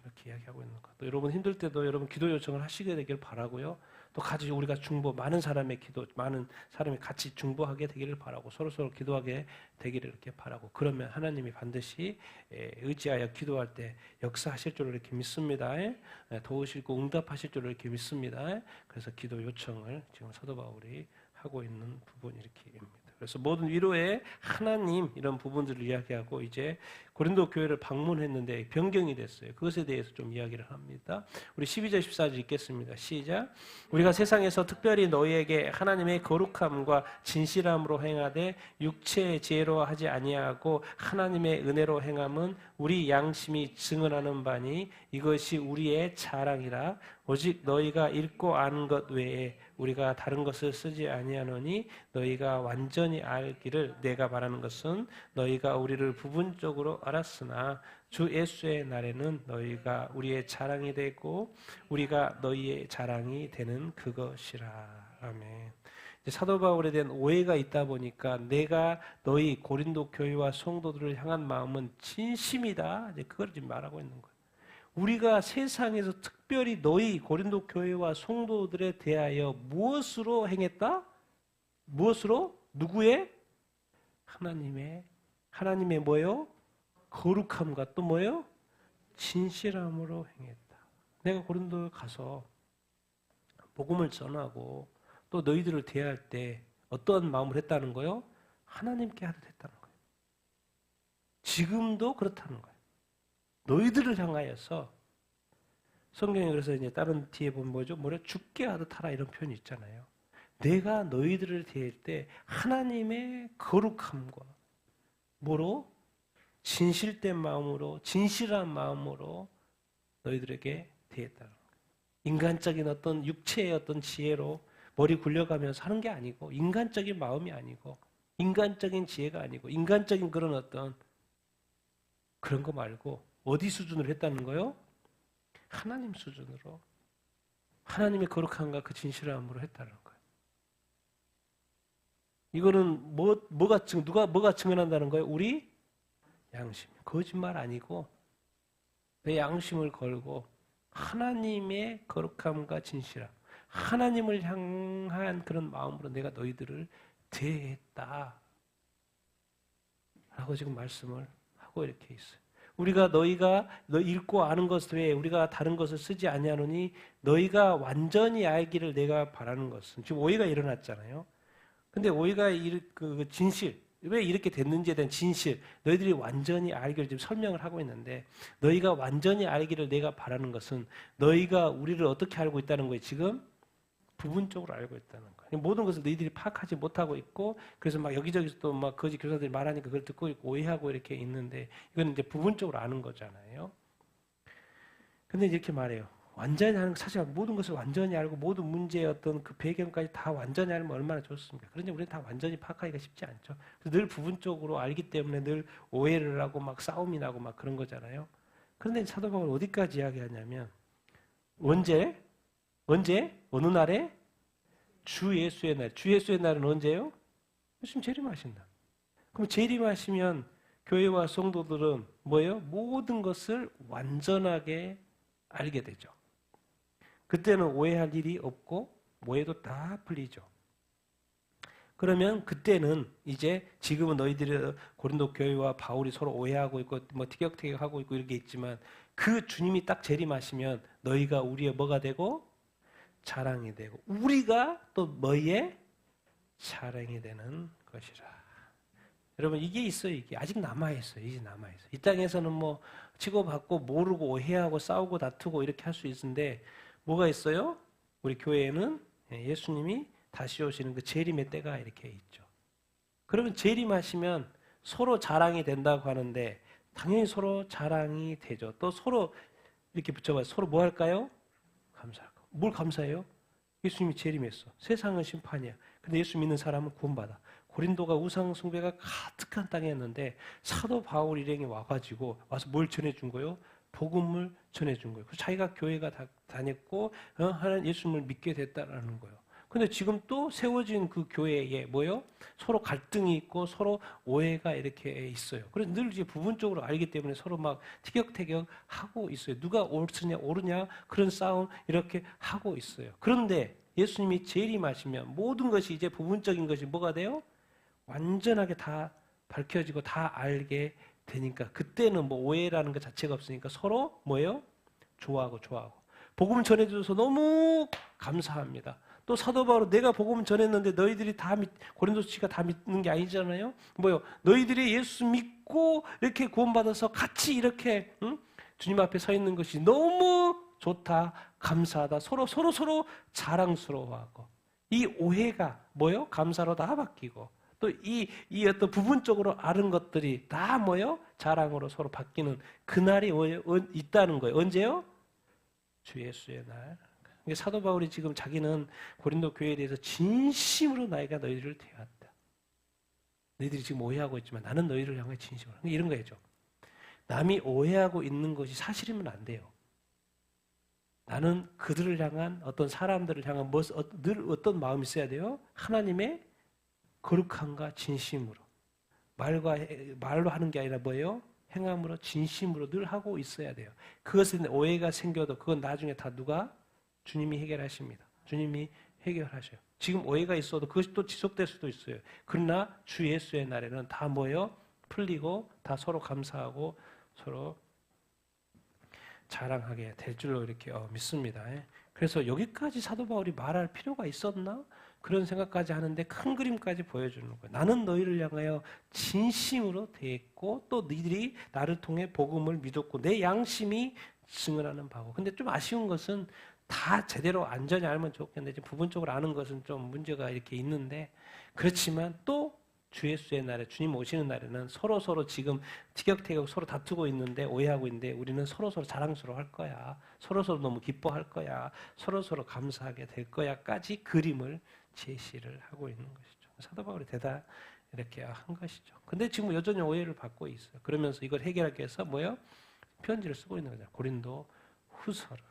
이렇게 이야기하고 있는 것. 또 여러분 힘들 때도 여러분 기도 요청을 하시게 되길 바라고요. 또 같이 우리가 많은 사람의 기도, 많은 사람이 같이 중보하게 되기를 바라고 서로 기도하게 되기를 이렇게 바라고 그러면 하나님이 반드시 의지하여 기도할 때 역사하실 줄 이렇게 믿습니다. 도우시고 응답하실 줄 이렇게 믿습니다. 그래서 기도 요청을 지금 사도 바울이 하고 있는 부분이 이렇게입니다. 그래서 모든 위로의 하나님 이런 부분들을 이야기하고 이제 고린도 교회를 방문했는데 변경이 됐어요. 그것에 대해서 좀 이야기를 합니다. 우리 12절 14절 읽겠습니다. 시작. 우리가 세상에서 특별히 너희에게 하나님의 거룩함과 진실함으로 행하되 육체의 지혜로 하지 아니하고 하나님의 은혜로 행함은 우리 양심이 증언하는 바니 이것이 우리의 자랑이라. 오직 너희가 읽고 아는 것 외에 우리가 다른 것을 쓰지 아니하노니 너희가 완전히 알기를 내가 바라는 것은 너희가 우리를 부분적으로 알았으나 주 예수의 날에는 너희가 우리의 자랑이 되고 우리가 너희의 자랑이 되는 그것이라. 아멘. 사도 바울에 대한 오해가 있다 보니까 내가 너희 고린도 교회와 성도들을 향한 마음은 진심이다. 이제 그걸 지금 말하고 있는 거예요. 우리가 세상에서 특별히 너희 고린도 교회와 성도들에 대하여 무엇으로 행했다? 무엇으로? 누구의? 하나님의 뭐예요? 거룩함과 또 뭐예요? 진실함으로 행했다. 내가 고린도에 가서 복음을 전하고 또 너희들을 대할 때 어떠한 마음을 했다는 거예요? 하나님께 하듯 했다는 거예요. 지금도 그렇다는 거예요. 너희들을 향하여서 성경에 그래서 이제 다른 뒤에 보면 뭐죠? 죽게 하듯 하라 이런 표현이 있잖아요. 내가 너희들을 대할 때 하나님의 거룩함과 뭐로? 진실된 마음으로 진실한 마음으로 너희들에게 대했다는 거예요. 인간적인 어떤 육체의 어떤 지혜로 머리 굴려가면서 하는 게 아니고 인간적인 마음이 아니고 인간적인 지혜가 아니고 인간적인 그런 어떤 그런 거 말고 어디 수준으로 했다는 거요? 하나님 수준으로 하나님의 거룩함과 그 진실함으로 했다는 거예요. 이거는 뭐가 증언한다는 거예요? 우리 양심. 거짓말 아니고 내 양심을 걸고 하나님의 거룩함과 진실함, 하나님을 향한 그런 마음으로 내가 너희들을 대했다 라고 지금 말씀을 하고 이렇게 있어요. 우리가 너희가 읽고 아는 것 외에 우리가 다른 것을 쓰지 아니하노니 너희가 완전히 알기를 내가 바라는 것은 지금 오해가 일어났잖아요. 근데 오해가 그 진실 왜 이렇게 됐는지에 대한 진실 너희들이 완전히 알기를 지금 설명을 하고 있는데 너희가 완전히 알기를 내가 바라는 것은 너희가 우리를 어떻게 알고 있다는 거예요. 지금 부분적으로 알고 있다는 거예요. 모든 것을 너희들이 파악하지 못하고 있고 그래서 막 여기저기서 또 막 거짓 교사들이 말하니까 그걸 듣고 있고 오해하고 이렇게 있는데 이건 이제 부분적으로 아는 거잖아요. 근데 이렇게 말해요. 완전히 아는 사실 모든 것을 완전히 알고 모든 문제의 어떤 그 배경까지 다 완전히 알면 얼마나 좋습니까? 그런데 우리는 다 완전히 파악하기가 쉽지 않죠. 그래서 늘 부분적으로 알기 때문에 늘 오해를 하고 막 싸움이 나고 막 그런 거잖아요. 그런데 사도 바울은 어디까지 이야기하냐면 언제? 어느 날에? 주 예수의 날. 주 예수의 날은 언제예요? 예수님 재림하신다. 그럼 재림하시면 교회와 성도들은 뭐예요? 모든 것을 완전하게 알게 되죠. 그때는 오해할 일이 없고 오해도 다 풀리죠. 그러면 그때는 이제 지금은 너희들이 고린도 교회와 바울이 서로 오해하고 있고 뭐 티격태격하고 있고 이렇게 있지만 그 주님이 딱 재림하시면 너희가 우리의 뭐가 되고 자랑이 되고 우리가 또 뭐의 자랑이 되는 것이라. 여러분 이게 있어요. 이게 아직 남아있어요. 이제 남아있어요. 이 땅에서는 뭐 치고받고 모르고 오해하고 싸우고 다투고 이렇게 할 수 있는데 뭐가 있어요? 우리 교회에는 예수님이 다시 오시는 그 재림의 때가 이렇게 있죠. 그러면 재림하시면 서로 자랑이 된다고 하는데 당연히 서로 자랑이 되죠. 또 서로 이렇게 붙여봐요. 서로 뭐 할까요? 감사할까. 뭘 감사해요? 예수님이 재림했어. 세상은 심판이야. 근데 예수 믿는 사람은 구원받아. 고린도가 우상 숭배가 가득한 땅이었는데 사도 바울 일행이 와가지고 와서 뭘 전해준 거예요? 복음을 전해준 거예요. 그래서 자기가 교회가 다녔고 하나님 예수님을 믿게 됐다라는 거예요. 근데 지금 또 세워진 그 교회에 뭐요? 서로 갈등이 있고 서로 오해가 이렇게 있어요. 그래서 늘 이제 부분적으로 알기 때문에 서로 막 티격태격 하고 있어요. 누가 옳으냐 오르냐 그런 싸움 이렇게 하고 있어요. 그런데 예수님이 재림하시면 모든 것이 이제 부분적인 것이 뭐가 돼요? 완전하게 다 밝혀지고 다 알게 되니까 그때는 뭐 오해라는 것 자체가 없으니까 서로 뭐예요? 좋아하고 복음 전해줘서 너무 감사합니다. 또 사도 바울은 내가 복음 전했는데 너희들이 다 고린도씨가 다 믿는 게 아니잖아요. 뭐요? 너희들이 예수 믿고 이렇게 구원받아서 같이 이렇게 주님 앞에 서 있는 것이 너무 좋다, 감사하다. 서로 자랑스러워하고 이 오해가 뭐요? 감사로 다 바뀌고 또 이 어떤 부분적으로 아는 것들이 다 뭐요? 자랑으로 서로 바뀌는 그날이 있다는 거예요. 언제요? 주 예수의 날. 사도 바울이 지금 자기는 고린도 교회에 대해서 진심으로 나이가 너희들을 대하였다. 너희들이 지금 오해하고 있지만 나는 너희를 향해 진심으로. 이런 거죠. 남이 오해하고 있는 것이 사실이면 안 돼요. 나는 그들을 향한 어떤 사람들을 향한 늘 어떤 마음이 있어야 돼요? 하나님의 거룩함과 진심으로. 말로 하는 게 아니라 뭐예요? 행함으로 진심으로 늘 하고 있어야 돼요. 그것은 오해가 생겨도 그건 나중에 다 누가? 주님이 해결하십니다. 주님이 해결하셔요. 지금 오해가 있어도 그것이 또 지속될 수도 있어요. 그러나 주 예수의 날에는 다 뭐예요? 풀리고 다 서로 감사하고 서로 자랑하게 될 줄로 이렇게 믿습니다. 그래서 여기까지 사도 바울이 말할 필요가 있었나? 그런 생각까지 하는데 큰 그림까지 보여주는 거예요. 나는 너희를 향하여 진심으로 대했고 또 너희들이 나를 통해 복음을 믿었고 내 양심이 증언하는 바고. 근데 좀 아쉬운 것은 다 제대로 완전히 알면 좋겠는데 부분적으로 아는 것은 좀 문제가 이렇게 있는데 그렇지만 또 주 예수의 날에 주님 오시는 날에는 서로 지금 티격태격 서로 다투고 있는데 오해하고 있는데 우리는 서로 자랑스러워할 거야. 서로 너무 기뻐할 거야. 서로 감사하게 될 거야까지 그림을 제시를 하고 있는 것이죠. 사도 바울이 대다 이렇게 한 것이죠. 근데 지금 여전히 오해를 받고 있어요. 그러면서 이걸 해결하기 위해서 뭐요? 편지를 쓰고 있는 거죠. 고린도 후서를.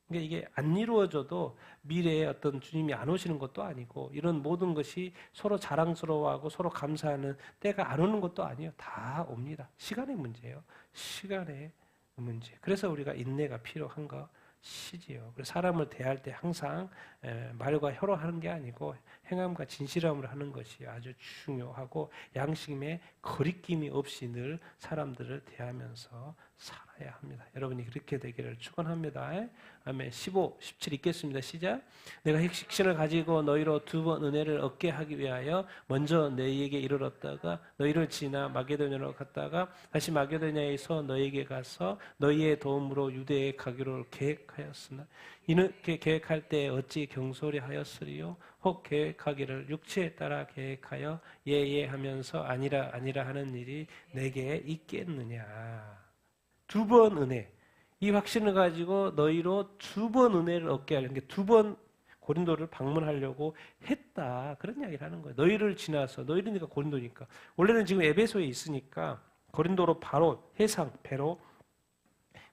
그러니까 이게 안 이루어져도 미래에 어떤 주님이 안 오시는 것도 아니고 이런 모든 것이 서로 자랑스러워하고 서로 감사하는 때가 안 오는 것도 아니에요. 다 옵니다. 시간의 문제예요. 시간의 문제. 그래서 우리가 인내가 필요한 것이지요. 그래서 사람을 대할 때 항상 말과 혀로 하는 게 아니고 행함과 진실함으로 하는 것이 아주 중요하고 양심에 거리낌이 없이 늘 사람들을 대하면서 살아야 합니다. 여러분이 그렇게 되기를 축원합니다. 아멘. 15, 17 읽겠습니다. 시작. 내가 핵식신을 가지고 너희로 두 번 은혜를 얻게 하기 위하여 먼저 너희에게 이르렀다가 너희를 지나 마게도냐로 갔다가 다시 마게도냐에서 너희에게 가서 너희의 도움으로 유대에 가기로 계획하였으나 이렇게 계획할 때 어찌 경솔히 하였으리요? 혹 계획하기를 육체에 따라 계획하여 예예 하면서 아니라 하는 일이 내게 있겠느냐. 두 번 은혜. 이 확신을 가지고 너희로 두 번 은혜를 얻게 하려는 게 두 번 고린도를 방문하려고 했다. 그런 이야기를 하는 거예요. 너희를 지나서 너희들이니까 고린도니까. 원래는 지금 에베소에 있으니까 고린도로 바로 배로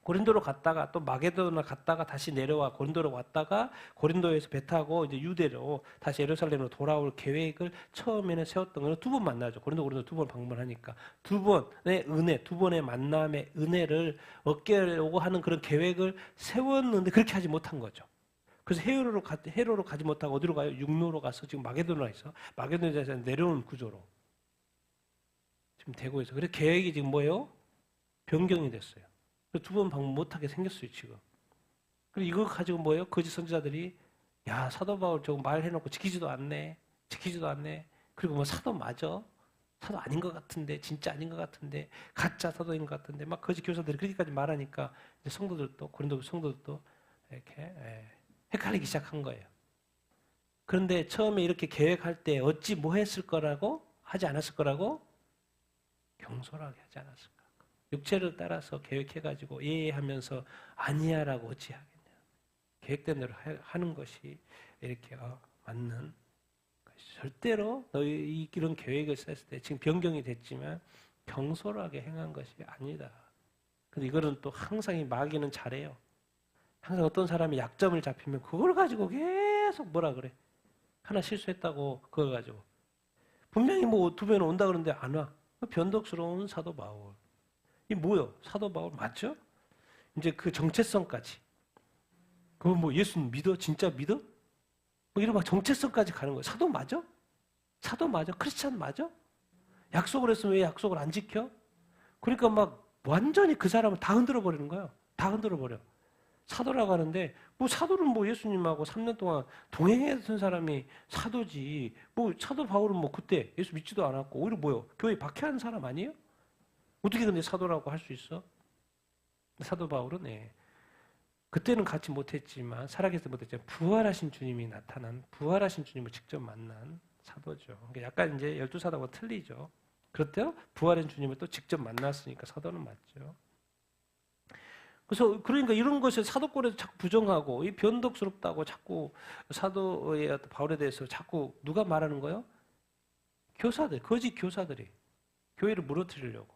고린도로 갔다가 또 마게도나 갔다가 다시 내려와 고린도로 왔다가 고린도에서 배 타고 이제 유대로 다시 예루살렘으로 돌아올 계획을 처음에는 세웠던 거는 두 번 만나죠. 고린도 두 번 방문하니까 두 번의 은혜, 두 번의 만남의 은혜를 얻게 하려고 하는 그런 계획을 세웠는데 그렇게 하지 못한 거죠. 그래서 헤로로 가지 못하고 어디로 가요? 육로로 가서 지금 마게도나에서 마게도나에서 내려오는 구조로 지금 되고 있어요. 그래서 계획이 지금 뭐예요? 변경이 됐어요. 두 번 방문 못하게 생겼어요, 지금. 그리고 이걸 가지고 뭐예요? 거짓 선지자들이, 야, 사도 바울 저거 말해놓고 지키지도 않네. 그리고 뭐 사도 맞아? 사도 아닌 것 같은데, 진짜 아닌 것 같은데, 가짜 사도인 것 같은데, 막 거짓 교사들이 그렇게까지 말하니까, 이제 고린도 성도들도 이렇게, 헷갈리기 시작한 거예요. 그런데 처음에 이렇게 계획할 때 어찌 뭐 하지 않았을 거라고? 경솔하게 하지 않았을 까 육체를 따라서 계획해가지고 하면서 아니야라고 어찌 하겠냐. 계획된 대로 하는 것이 이렇게 맞는 것이. 절대로 너희 이런 계획을 셌을 때 지금 변경이 됐지만 경솔하게 행한 것이 아니다. 근데 이거는 또 항상 이 마귀는 잘해요. 항상 어떤 사람이 약점을 잡히면 그걸 가지고 계속 뭐라 그래. 하나 실수했다고 그걸 가지고. 분명히 뭐 두 배는 온다 그러는데 안 와. 변덕스러운 사도 바울. 이 뭐요? 사도 바울 맞죠? 이제 그 정체성까지. 그거 뭐 예수 믿어? 진짜 믿어? 뭐 이런 막 정체성까지 가는 거예요. 사도 맞아? 사도 맞아? 크리스찬 맞아? 약속을 했으면 왜 약속을 안 지켜? 그러니까 막 완전히 그 사람을 다 흔들어 버리는 거예요. 다 흔들어 버려. 사도라고 하는데 뭐 사도는 뭐 예수님하고 3년 동안 동행했던 사람이 사도지. 뭐 사도 바울은 뭐 그때 예수 믿지도 않았고 오히려 뭐요? 교회 박해하는 사람 아니에요? 어떻게 근데 사도라고 할 수 있어? 사도 바울은 그때는 같이 못했지만 살아계서 못했지만 부활하신 주님이 나타난 부활하신 주님을 직접 만난 사도죠. 그러니까 약간 이제 12사도와 틀리죠. 그렇대요. 부활한 주님을 또 직접 만났으니까 사도는 맞죠. 그래서 그러니까 이런 것을 사도권에서 자꾸 부정하고 이 변덕스럽다고 자꾸 사도의 바울에 대해서 자꾸 누가 말하는 거예요? 교사들, 거짓 교사들이 교회를 무너뜨리려고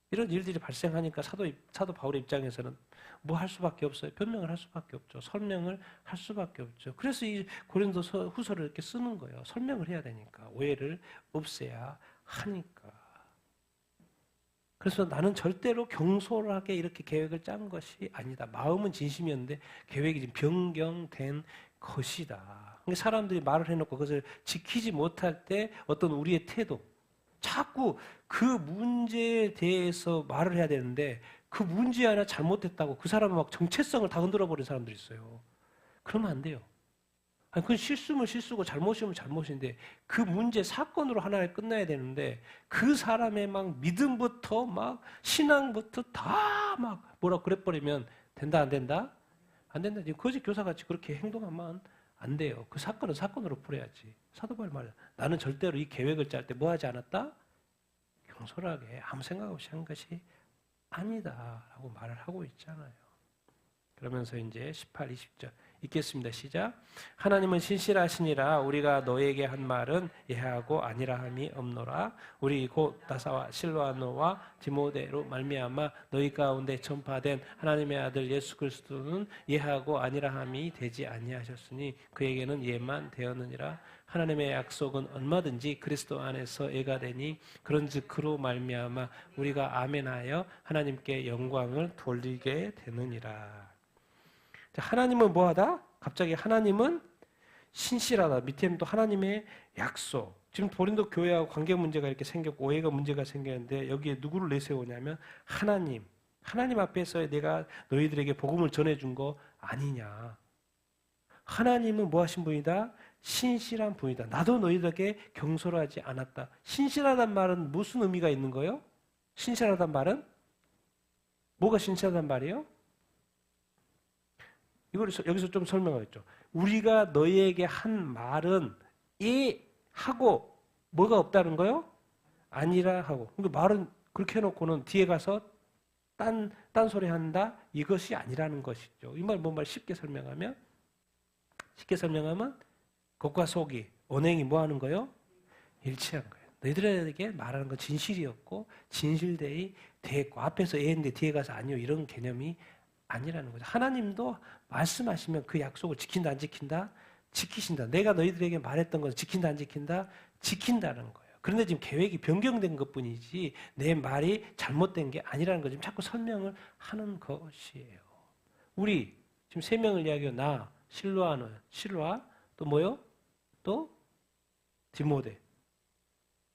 이런 일들이 발생하니까 사도 바울의 입장에서는 뭐 할 수밖에 없어요. 변명을 할 수밖에 없죠. 설명을 할 수밖에 없죠. 그래서 이 고린도서 후서를 이렇게 쓰는 거예요. 설명을 해야 되니까 오해를 없애야 하니까. 그래서 나는 절대로 경솔하게 이렇게 계획을 짠 것이 아니다. 마음은 진심이었는데 계획이 지금 변경된 것이다. 그러니까 사람들이 말을 해놓고 그것을 지키지 못할 때 어떤 우리의 태도, 자꾸 그 문제에 대해서 말을 해야 되는데 그 문제 하나 잘못됐다고 그 사람은 막 정체성을 다 흔들어 버린 사람들이 있어요. 그러면 안 돼요. 아니, 그건 실수면 실수고 잘못이면 잘못인데 그 문제 사건으로 하나에 끝나야 되는데 그 사람의 막 믿음부터 막 신앙부터 다 막 뭐라 그래버리면 된다 안 된다? 안 된다. 지금 거짓 교사같이 그렇게 행동하면 안 돼요. 그 사건은 사건으로 풀어야지. 사도 바울 말이야. 나는 절대로 이 계획을 짤 때 뭐 하지 않았다? 경솔하게 아무 생각 없이 한 것이 아니다라고 말을 하고 있잖아요. 그러면서 이제 18, 20절 읽겠습니다. 시작. 하나님은 신실하시니라 우리가 너에게 한 말은 예하고 아니라 함이 없노라. 우리 곧 다사와 실로아노와 디모데로 말미암아 너희 가운데 전파된 하나님의 아들 예수 그리스도는 예하고 아니라 함이 되지 아니하셨으니 그에게는 예만 되었느니라. 하나님의 약속은 얼마든지 그리스도 안에서 예가 되니 그런즉 그로 말미암아 우리가 아멘하여 하나님께 영광을 돌리게 되느니라. 하나님은 뭐하다? 갑자기 하나님은 신실하다. 밑에는 또 하나님의 약속. 지금 고린도 교회하고 관계 문제가 이렇게 생겼고 오해가 문제가 생겼는데 여기에 누구를 내세우냐면 하나님. 하나님 앞에서 내가 너희들에게 복음을 전해준 거 아니냐. 하나님은 뭐 하신 분이다? 신실한 분이다. 나도 너희들에게 경솔하지 않았다. 신실하단 말은 무슨 의미가 있는 거예요? 신실하단 말은? 뭐가 신실하단 말이에요? 이걸 여기서 좀 설명하겠죠. 우리가 너희에게 한 말은 하고 뭐가 없다는 거요? 아니라 하고. 그러니까 말은 그렇게 해놓고는 뒤에 가서 딴소리 한다? 이것이 아니라는 것이죠. 이 말 뭔 말 쉽게 설명하면 겉과 속이 언행이 뭐 하는 거요? 일치한 거예요. 너희들에게 말하는 건 진실이었고 진실되이 됐고 앞에서 A인데 뒤에 가서 아니요 이런 개념이 아니라는 거죠. 하나님도 말씀하시면 그 약속을 지킨다 안 지킨다? 지키신다. 내가 너희들에게 말했던 것을 지킨다 안 지킨다? 지킨다는 거예요. 그런데 지금 계획이 변경된 것뿐이지 내 말이 잘못된 게 아니라는 거 지금 자꾸 설명을 하는 것이에요. 우리 지금 3명을 이야기해요. 나, 실로아, 또 뭐요? 또 디모데.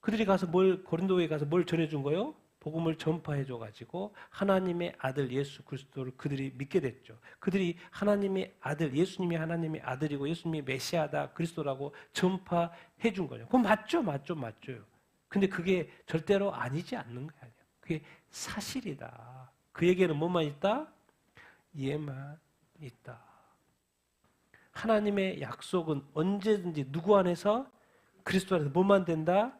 그들이 가서 고린도에 가서 뭘 전해준 거요? 복음을 전파해줘가지고 하나님의 아들 예수 그리스도를 그들이 믿게 됐죠. 그들이 하나님의 아들, 예수님이 하나님의 아들이고 예수님이 메시아다, 그리스도라고 전파해준 거죠. 그건 맞죠. 근데 그게 절대로 아니지 않는 거 아니에요. 그게 사실이다. 그에게는 뭐만 있다? 예만 있다. 하나님의 약속은 언제든지 누구 안에서? 그리스도 안에서 뭐만 된다?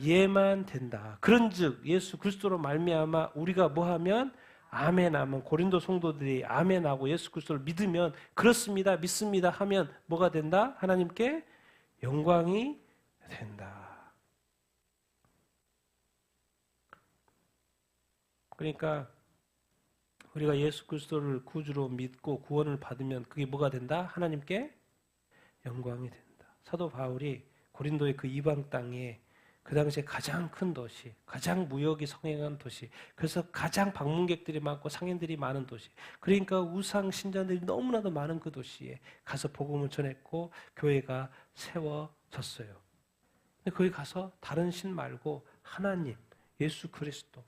예만 된다. 그런즉 예수 그리스도로 말미암아 우리가 뭐하면 아멘하면 고린도 성도들이 아멘하고 예수 그리스도를 믿으면 그렇습니다. 믿습니다 하면 뭐가 된다? 하나님께 영광이 된다. 그러니까 우리가 예수 그리스도를 구주로 믿고 구원을 받으면 그게 뭐가 된다? 하나님께 영광이 된다. 사도 바울이 고린도의 그 이방 땅에 그 당시에 가장 큰 도시, 가장 무역이 성행한 도시, 그래서 가장 방문객들이 많고 상인들이 많은 도시, 그러니까 우상 신자들이 너무나도 많은 그 도시에 가서 복음을 전했고 교회가 세워졌어요. 근데 거기 가서 다른 신 말고 하나님, 예수 그리스도,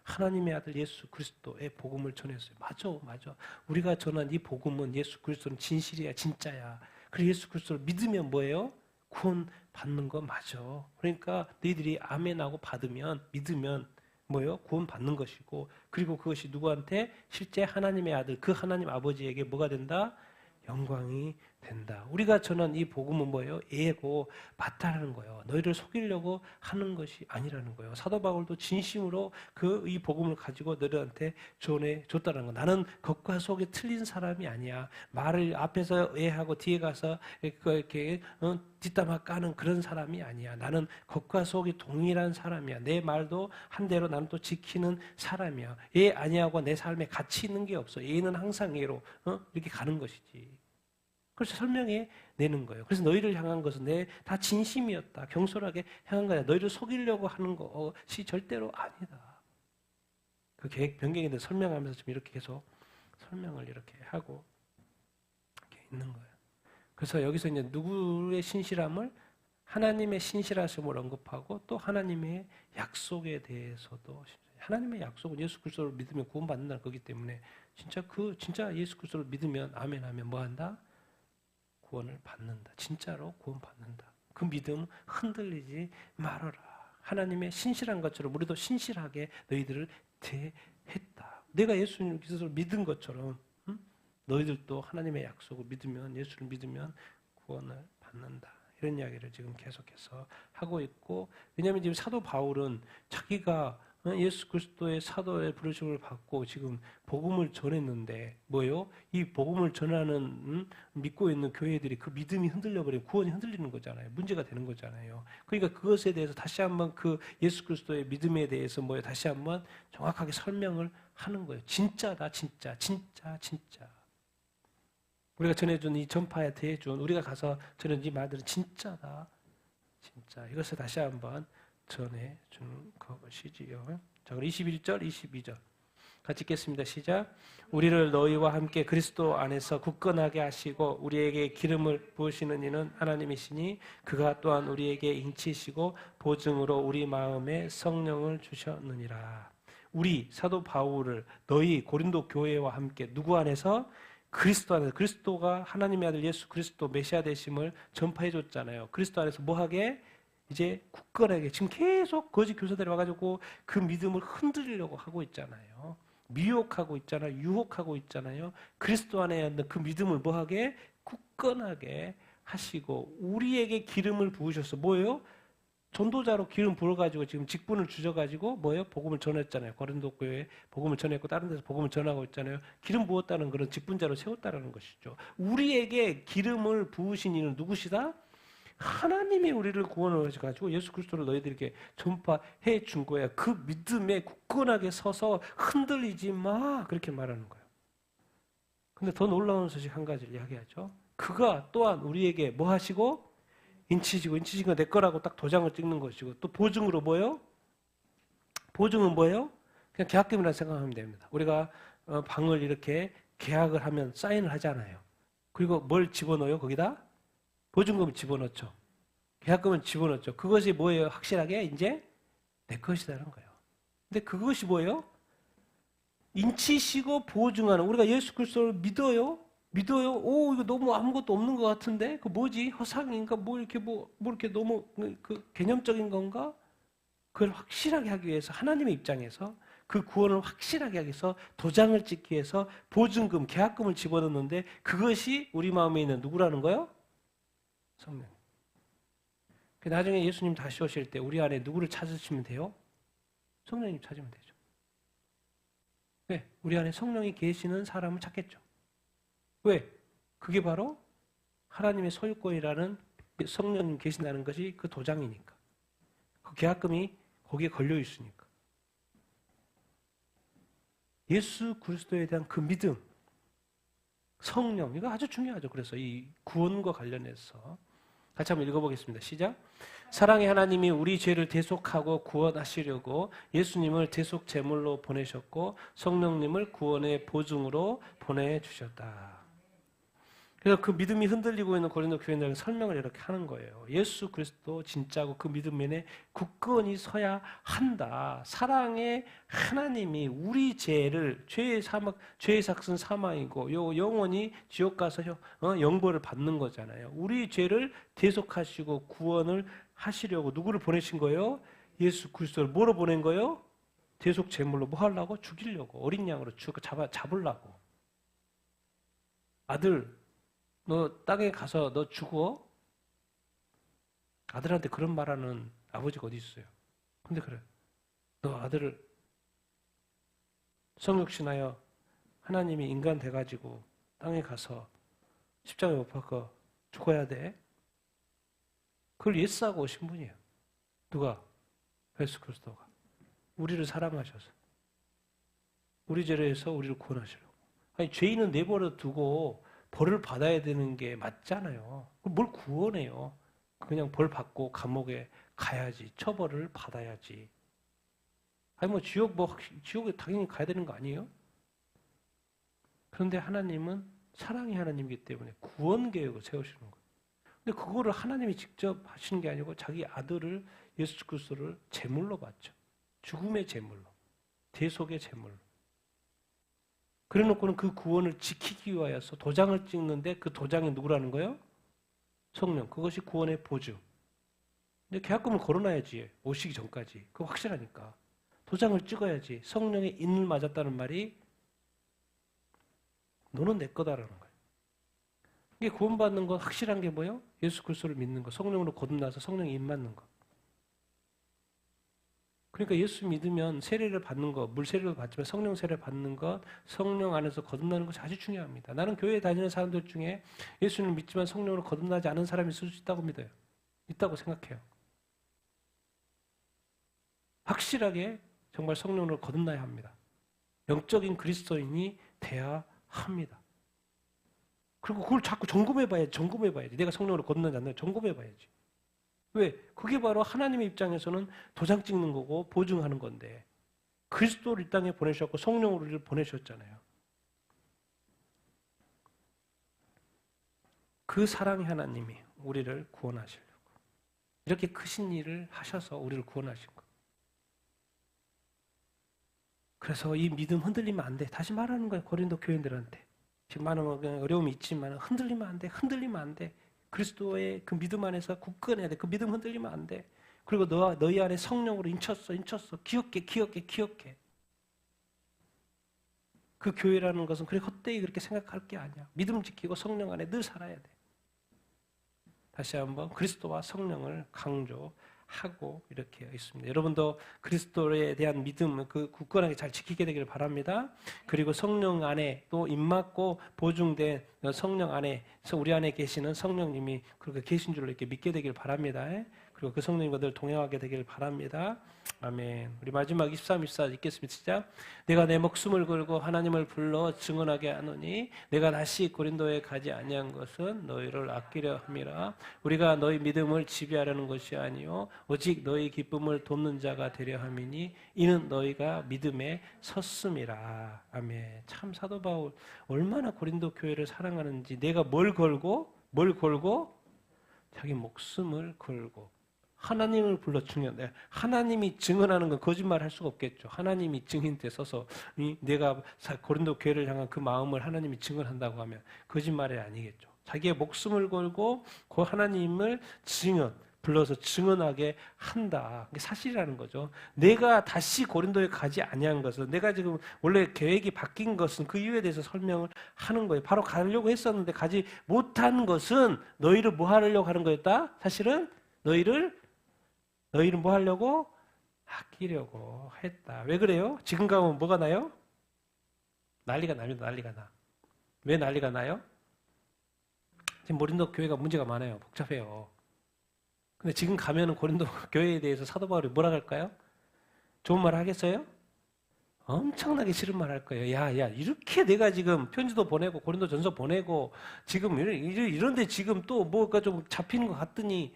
하나님의 아들 예수 그리스도의 복음을 전했어요. 맞아. 우리가 전한 이 복음은 예수 그리스도는 진실이야, 진짜야. 그리고 예수 그리스도를 믿으면 뭐예요? 구원 받는 거 맞아. 그러니까 너희들이 아멘하고 받으면, 믿으면 뭐예요? 구원 받는 것이고, 그리고 그것이 누구한테? 실제 하나님의 아들, 그 하나님 아버지에게 뭐가 된다? 영광이 된다. 우리가 전한 이 복음은 뭐예요? 예고 맞다라는 거예요. 너희를 속이려고 하는 것이 아니라는 거예요. 사도 바울도 진심으로 이 복음을 가지고 너희들한테 전해 줬다는 거. 나는 겉과 속이 틀린 사람이 아니야. 말을 앞에서 예하고 뒤에 가서 이렇게 뒷담화 까는 그런 사람이 아니야. 나는 겉과 속이 동일한 사람이야. 내 말도 한 대로 나는 또 지키는 사람이야. 예 아니하고 내 삶에 가치 있는 게 없어. 예는 항상 예로 이렇게 가는 것이지. 그래서 설명해 내는 거예요. 그래서 너희를 향한 것은 다 진심이었다. 경솔하게 향한 거야. 너희를 속이려고 하는 것이 절대로 아니다. 그 계획 변경에 대해서 설명하면서 좀 이렇게 계속 설명을 이렇게 하고 이렇게 있는 거예요. 그래서 여기서 이제 누구의 신실함을 하나님의 신실하심을 언급하고 또 하나님의 약속에 대해서도 하나님의 약속은 예수 그리스도를 믿으면 구원받는다는 거기 때문에 진짜 예수 그리스도를 믿으면 아멘하면 뭐 한다? 구원을 받는다. 진짜로 구원받는다. 그 믿음 흔들리지 말아라. 하나님의 신실한 것처럼 우리도 신실하게 너희들을 대했다. 내가 예수님 그리스도를 믿은 것처럼 너희들도 하나님의 약속을 믿으면, 예수를 믿으면 구원을 받는다. 이런 이야기를 지금 계속해서 하고 있고, 왜냐하면 지금 사도 바울은 자기가 예수 그리스도의 사도의 부르심을 받고 지금 복음을 전했는데 뭐예요? 이 복음을 전하는 믿고 있는 교회들이 그 믿음이 흔들려버리면 구원이 흔들리는 거잖아요. 문제가 되는 거잖아요. 그러니까 그것에 대해서 다시 한번 그 예수 그리스도의 믿음에 대해서 뭐예요? 다시 한번 정확하게 설명을 하는 거예요. 진짜다, 진짜. 우리가 전해준 이 전파에 대해준 우리가 가서 전해준 이 말들은 진짜다, 진짜. 이것을 다시 한번 전해준 것이지요. 자, 그럼 21절, 22절 같이 읽겠습니다. 시작. 우리를 너희와 함께 그리스도 안에서 굳건하게 하시고 우리에게 기름을 부으시는 이는 하나님이시니 그가 또한 우리에게 인치시고 보증으로 우리 마음에 성령을 주셨느니라. 우리 사도 바울을 너희 고린도 교회와 함께 누구 안에서? 그리스도 안에서. 그리스도가 하나님의 아들 예수 그리스도 메시아 되심을 전파해 줬잖아요. 그리스도 안에서 뭐하게? 이제 굳건하게. 지금 계속 거짓 교사들이 와가지고 그 믿음을 흔들리려고 하고 있잖아요. 미혹하고 있잖아요. 유혹하고 있잖아요. 그리스도 안에 있는 그 믿음을 뭐하게? 굳건하게 하시고 우리에게 기름을 부으셔서 뭐예요? 전도자로 기름 부어가지고 지금 직분을 주셔가지고 뭐예요? 복음을 전했잖아요. 고린도 교회에 복음을 전했고 다른 데서 복음을 전하고 있잖아요. 기름 부었다는 그런 직분자로 세웠다는 것이죠. 우리에게 기름을 부으신 이는 누구시다? 하나님이 우리를 구원을 하셔가지고 예수 그리스도를 너희들에게 전파해 준 거야. 그 믿음에 굳건하게 서서 흔들리지 마. 그렇게 말하는 거예요. 근데 더 놀라운 소식 한 가지를 이야기하죠. 그가 또한 우리에게 뭐 하시고? 인치시고 내 거라고 딱 도장을 찍는 것이고 또 보증으로 뭐예요? 보증은 뭐예요? 그냥 계약금이라 생각하면 됩니다. 우리가 방을 이렇게 계약을 하면 사인을 하잖아요. 그리고 뭘 집어넣어요? 거기다? 보증금을 집어넣죠. 계약금을 집어넣죠. 그것이 뭐예요? 확실하게 이제 내 것이라는 거예요. 근데 그것이 뭐예요? 인치시고 보증하는. 우리가 예수 그리스도를 믿어요? 오, 이거 너무 아무것도 없는 것 같은데? 그 뭐지? 허상인가? 뭐 이렇게 너무 그 개념적인 건가? 그걸 확실하게 하기 위해서 하나님의 입장에서 그 구원을 확실하게 하기 위해서 도장을 찍기 위해서 보증금, 계약금을 집어넣는데 그것이 우리 마음에 있는 누구라는 거예요? 성령. 나중에 예수님 다시 오실 때 우리 안에 누구를 찾으시면 돼요? 성령님 찾으면 되죠. 네, 우리 안에 성령이 계시는 사람을 찾겠죠. 왜? 그게 바로 하나님의 소유권이라는 성령님 계신다는 것이 그 도장이니까. 그 계약금이 거기에 걸려 있으니까. 예수 그리스도에 대한 그 믿음, 성령, 이거 아주 중요하죠. 그래서 이 구원과 관련해서 같이 한번 읽어보겠습니다. 시작. 사랑의 하나님이 우리 죄를 대속하고 구원하시려고 예수님을 대속 제물로 보내셨고 성령님을 구원의 보증으로 보내주셨다. 그래서 그 믿음이 흔들리고 있는 고린도 교인들에게 설명을 이렇게 하는 거예요. 예수 그리스도 진짜고 그 믿음 면에 굳건히 서야 한다. 사랑의 하나님이 우리 죄를 죄의 삭은 사망이고 요 영원히 지옥 가서 영벌을 받는 거잖아요. 우리 죄를 대속하시고 구원을 하시려고 누구를 보내신 거예요? 예수 그리스도를 뭐로 보낸 거예요? 대속 제물로 뭐 하려고? 죽이려고. 어린 양으로 잡으려고. 아들 너 땅에 가서 너 죽어? 아들한테 그런 말하는 아버지가 어디 있어요? 근데 그래. 너 아들을 성육신하여 하나님이 인간 돼가지고 땅에 가서 십자가에 못 박혀 죽어야 돼. 그걸 예스하고 오신 분이에요. 누가? 예수 그리스도가. 우리를 사랑하셔서. 우리 죄를 해서 우리를 구원하시려고. 아니 죄인은 내버려 두고 벌을 받아야 되는 게 맞잖아요. 뭘 구원해요. 그냥 벌 받고 감옥에 가야지. 처벌을 받아야지. 아니 지옥에 당연히 가야 되는 거 아니에요? 그런데 하나님은 사랑의 하나님이기 때문에 구원 계획을 세우시는 거예요. 근데 그거를 하나님이 직접 하시는 게 아니고 자기 아들을 예수 그리스도를 제물로 받죠. 죽음의 제물로. 대속의 제물로. 그래 놓고는 그 구원을 지키기 위하여서 도장을 찍는데 그 도장이 누구라는 거예요? 성령. 그것이 구원의 보증. 근데 계약금을 걸어놔야지. 오시기 전까지. 그거 확실하니까. 도장을 찍어야지. 성령의 인을 맞았다는 말이 너는 내 거다라는 거예요. 이게 구원받는 건 확실한 게 뭐예요? 예수 그리스도를 믿는 거. 성령으로 거듭나서 성령의 인 맞는 거. 그러니까 예수 믿으면 세례를 받는 것, 물 세례를 받지만 성령 세례를 받는 것, 성령 안에서 거듭나는 것이 아주 중요합니다. 나는 교회에 다니는 사람들 중에 예수를 믿지만 성령으로 거듭나지 않은 사람이 있을 수 있다고 믿어요. 있다고 생각해요. 확실하게 정말 성령으로 거듭나야 합니다. 영적인 그리스도인이 돼야 합니다. 그리고 그걸 자꾸 점검해봐야지. 내가 성령으로 거듭나지 않나 점검해봐야지. 왜? 그게 바로 하나님의 입장에서는 도장 찍는 거고 보증하는 건데 그리스도를 이 땅에 보내셨고 성령으로 우리를 보내셨잖아요. 그 사랑의 하나님이 우리를 구원하시려고 이렇게 크신 일을 하셔서 우리를 구원하신 거. 그래서 이 믿음 흔들리면 안 돼. 다시 말하는 거예요. 고린도 교인들한테. 지금 많은 어려움이 있지만 흔들리면 안 돼. 흔들리면 안 돼. 그리스도의 그 믿음 안에서 굳건해야 돼. 그 믿음 흔들리면 안 돼. 그리고 너희 안에 성령으로 인쳤어. 기억해. 그 교회라는 것은 그렇게 헛되이 그렇게 생각할 게 아니야. 믿음 지키고 성령 안에 늘 살아야 돼. 다시 한번 그리스도와 성령을 강조하고 이렇게 있습니다. 여러분도 그리스도에 대한 믿음 그 굳건하게 잘 지키게 되기를 바랍니다. 그리고 성령 안에 또 입맞고 보증된 성령 안에 우리 안에 계시는 성령님이 그렇게 계신 줄로 이렇게 믿게 되길 바랍니다. 그리고 그 성령님과 늘 동행하게 되길 바랍니다. 아멘. 우리 마지막 23, 24 읽겠습니다. 시작. 내가 내 목숨을 걸고 하나님을 불러 증언하게 하노니 내가 다시 고린도에 가지 아니한 것은 너희를 아끼려 함이라. 우리가 너희 믿음을 지배하려는 것이 아니요 오직 너희 기쁨을 돕는 자가 되려 함이니 이는 너희가 믿음에 섰음이라. 아멘. 참 사도 바울 얼마나 고린도 교회를 사랑하는지 내가 뭘 걸고 자기 목숨을 걸고 하나님을 불러 증언해. 하나님이 증언하는 건 거짓말 할 수가 없겠죠. 하나님이 증인대 서서 내가 고린도 교회를 향한 그 마음을 하나님이 증언한다고 하면 거짓말이 아니겠죠. 자기의 목숨을 걸고 그 하나님을 불러서 증언하게 한다. 그게 사실이라는 거죠. 내가 다시 고린도에 가지 아니한 것은 내가 지금 원래 계획이 바뀐 것은 그 이유에 대해서 설명을 하는 거예요. 바로 가려고 했었는데 가지 못한 것은 너희를 뭐 하려고 하는 거였다? 사실은 너희를 뭐 하려고? 아끼려고 했다. 왜 그래요? 지금 가면 뭐가 나요? 난리가 납니다. 난리가 나. 왜 난리가 나요? 지금 고린도 교회가 문제가 많아요. 복잡해요. 근데 지금 가면은 고린도 교회에 대해서 사도 바울이 뭐라 할까요? 좋은 말 하겠어요? 엄청나게 싫은 말 할 거예요. 야, 이렇게 내가 지금 편지도 보내고 고린도전서 보내고 지금 이런데 지금 또 뭐가 좀 잡히는 것 같더니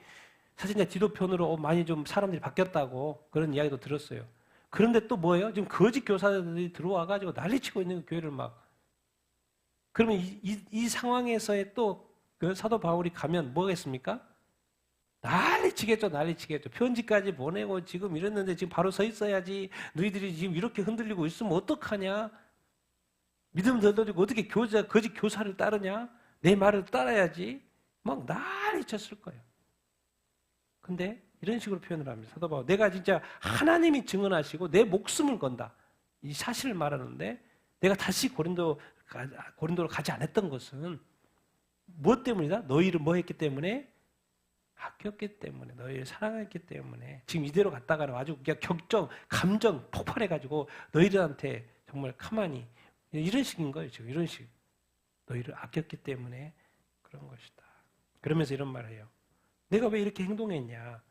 사실 이제 디도편으로 많이 좀 사람들이 바뀌었다고 그런 이야기도 들었어요. 그런데 또 뭐예요? 지금 거짓 교사들이 들어와가지고 난리치고 있는 그 교회를 막. 그러면 이 상황에서의 또 그 사도 바울이 가면 뭐겠습니까? 난리치겠죠, 난리치겠죠. 편지까지 보내고 지금 이랬는데 지금 바로 서 있어야지. 너희들이 지금 이렇게 흔들리고 있으면 어떡하냐? 믿음 덜덜이고 어떻게 거짓 교사를 따르냐? 내 말을 따라야지. 막 난리쳤을 거예요. 근데 이런 식으로 표현을 합니다. 사도 바울. 내가 진짜 하나님이 증언하시고 내 목숨을 건다. 이 사실을 말하는데 내가 다시 고린도로 가지 않았던 것은 무엇 때문이다? 너희를 뭐 했기 때문에? 아꼈기 때문에, 너희를 사랑했기 때문에. 지금 이대로 갔다가는 아주 그냥 감정 폭발해가지고 너희들한테 정말 가만히 이런 식인 거예요. 지금 이런 식. 너희를 아꼈기 때문에 그런 것이다. 그러면서 이런 말을 해요. 내가 왜 이렇게 행동했냐?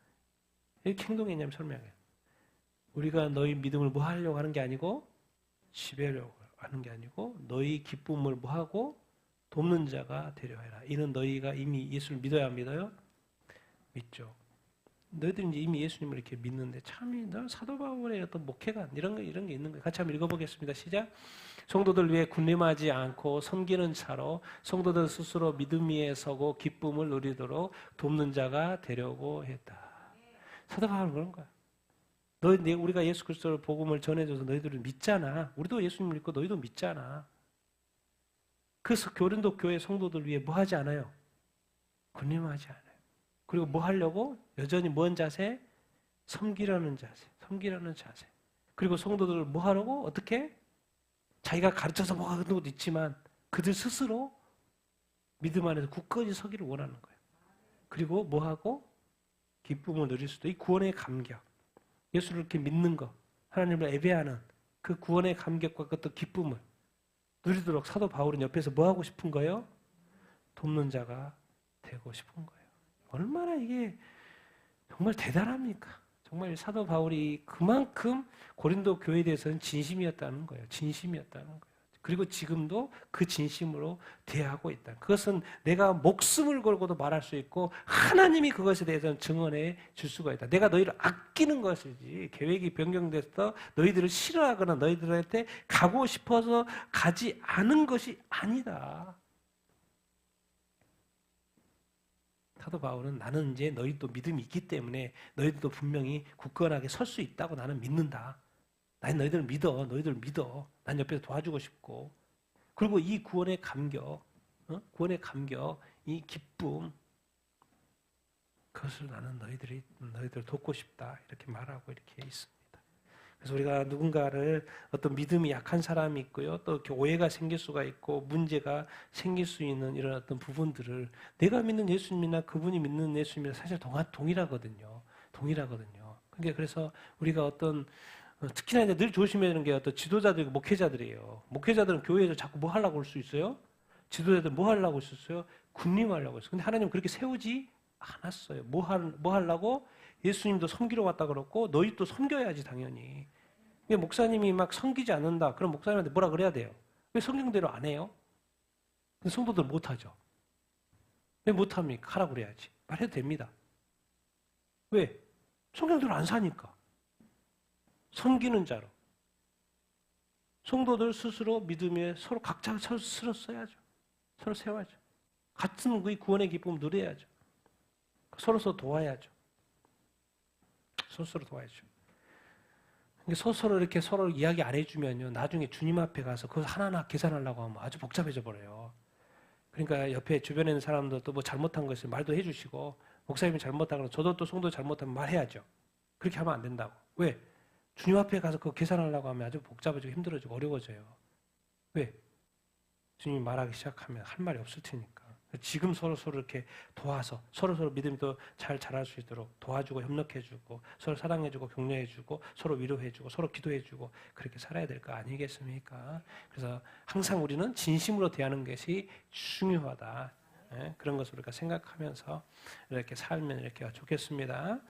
이렇게 행동했냐면 설명해요. 우리가 너희 믿음을 뭐 하려고 하는 게 아니고 지배하려고 하는 게 아니고 너희 기쁨을 뭐 하고 돕는 자가 되려 해라. 이는 너희가 이미 예수를 믿어야 믿어요? 믿죠. 너희들이 이제 이미 예수님을 이렇게 믿는데 참 사도 바울의 어떤 목회가 이런 게 있는 거예요. 같이 한번 읽어보겠습니다. 시작. 성도들 위해 군림하지 않고 섬기는 차로 성도들 스스로 믿음 위에 서고 기쁨을 누리도록 돕는 자가 되려고 했다. 사도 바울은 그런 거야. 우리가 예수 그리스도를 복음을 전해줘서 너희들은 믿잖아. 우리도 예수님 믿고 너희도 믿잖아. 그래서 고린도 교회 성도들 위해 뭐 하지 않아요? 군림하지 않아요. 그리고 뭐 하려고? 여전히 뭔 자세? 섬기라는 자세. 섬기라는 자세. 그리고 성도들을 뭐 하려고? 어떻게? 자기가 가르쳐서 뭐 하는 것도 있지만 그들 스스로 믿음 안에서 굳건히 서기를 원하는 거예요. 그리고 뭐 하고? 기쁨을 누릴 수도. 이 구원의 감격. 예수를 이렇게 믿는 것. 하나님을 예배하는 그 구원의 감격과 그 기쁨을 누리도록 사도 바울은 옆에서 뭐 하고 싶은 거예요? 돕는 자가 되고 싶은 거예요. 얼마나 이게 정말 대단합니까? 정말 사도 바울이 그만큼 고린도 교회에 대해서는 진심이었다는 거예요. 진심이었다는 거예요. 그리고 지금도 그 진심으로 대하고 있다. 그것은 내가 목숨을 걸고도 말할 수 있고 하나님이 그것에 대해서는 증언해 줄 수가 있다. 내가 너희를 아끼는 것이지 계획이 변경돼서 너희들을 싫어하거나 너희들한테 가고 싶어서 가지 않은 것이 아니다. 사도 바울은 나는 이제 너희도 믿음이 있기 때문에 너희들도 분명히 굳건하게 설 수 있다고 나는 믿는다. 난 너희들 믿어. 난 옆에서 도와주고 싶고. 그리고 이 구원의 감격, 구원의 감격, 이 기쁨, 그것을 나는 너희들 돕고 싶다. 이렇게 말하고 이렇게 있습니다. 그래서 우리가 누군가를 어떤 믿음이 약한 사람이 있고요. 또 이렇게 오해가 생길 수가 있고 문제가 생길 수 있는 이런 어떤 부분들을 내가 믿는 예수님이나 그분이 믿는 예수님이나 사실 동일하거든요. 그러니까 그래서 우리가 어떤 특히나 이제 늘 조심해야 되는 게 어떤 지도자들, 목회자들이에요. 목회자들은 교회에서 자꾸 뭐 하려고 할 수 있어요? 지도자들 뭐 하려고 했었어요? 군림하려고 했어요. 근데 하나님은 그렇게 세우지 않았어요. 뭐 하려고? 예수님도 섬기러 왔다 그랬고 너희 또 섬겨야지 당연히. 목사님이 막 섬기지 않는다. 그럼 목사님한테 뭐라 그래야 돼요? 왜 성경대로 안 해요? 근데 성도들 못하죠. 왜 못합니까? 하라고 그래야지. 말해도 됩니다. 왜? 성경대로 안 사니까. 섬기는 자로. 성도들 스스로 믿음에 서로 각자 스스로 써야죠. 서로 세워야죠. 같은 그 구원의 기쁨을 누려야죠. 서로 도와야죠. 서로 도와야죠. 서로 이렇게 서로 이야기 안 해주면요. 나중에 주님 앞에 가서 그거 하나하나 계산하려고 하면 아주 복잡해져 버려요. 그러니까 옆에 주변에 있는 사람들도 뭐 잘못한 거 있으면 말도 해주시고 목사님이 잘못한 거 저도 또 성도 잘못하면 말해야죠. 그렇게 하면 안 된다고. 왜? 주님 앞에 가서 그거 계산하려고 하면 아주 복잡해지고 힘들어지고 어려워져요. 왜? 주님이 말하기 시작하면 할 말이 없을 테니까. 지금 서로 이렇게 도와서 서로 믿음이 더 잘 자랄 수 있도록 도와주고 협력해주고 서로 사랑해주고 격려해주고 서로 위로해주고 서로 기도해주고 그렇게 살아야 될 거 아니겠습니까? 그래서 항상 우리는 진심으로 대하는 것이 중요하다. 그런 것을 우리가 생각하면서 이렇게 살면 이렇게 좋겠습니다.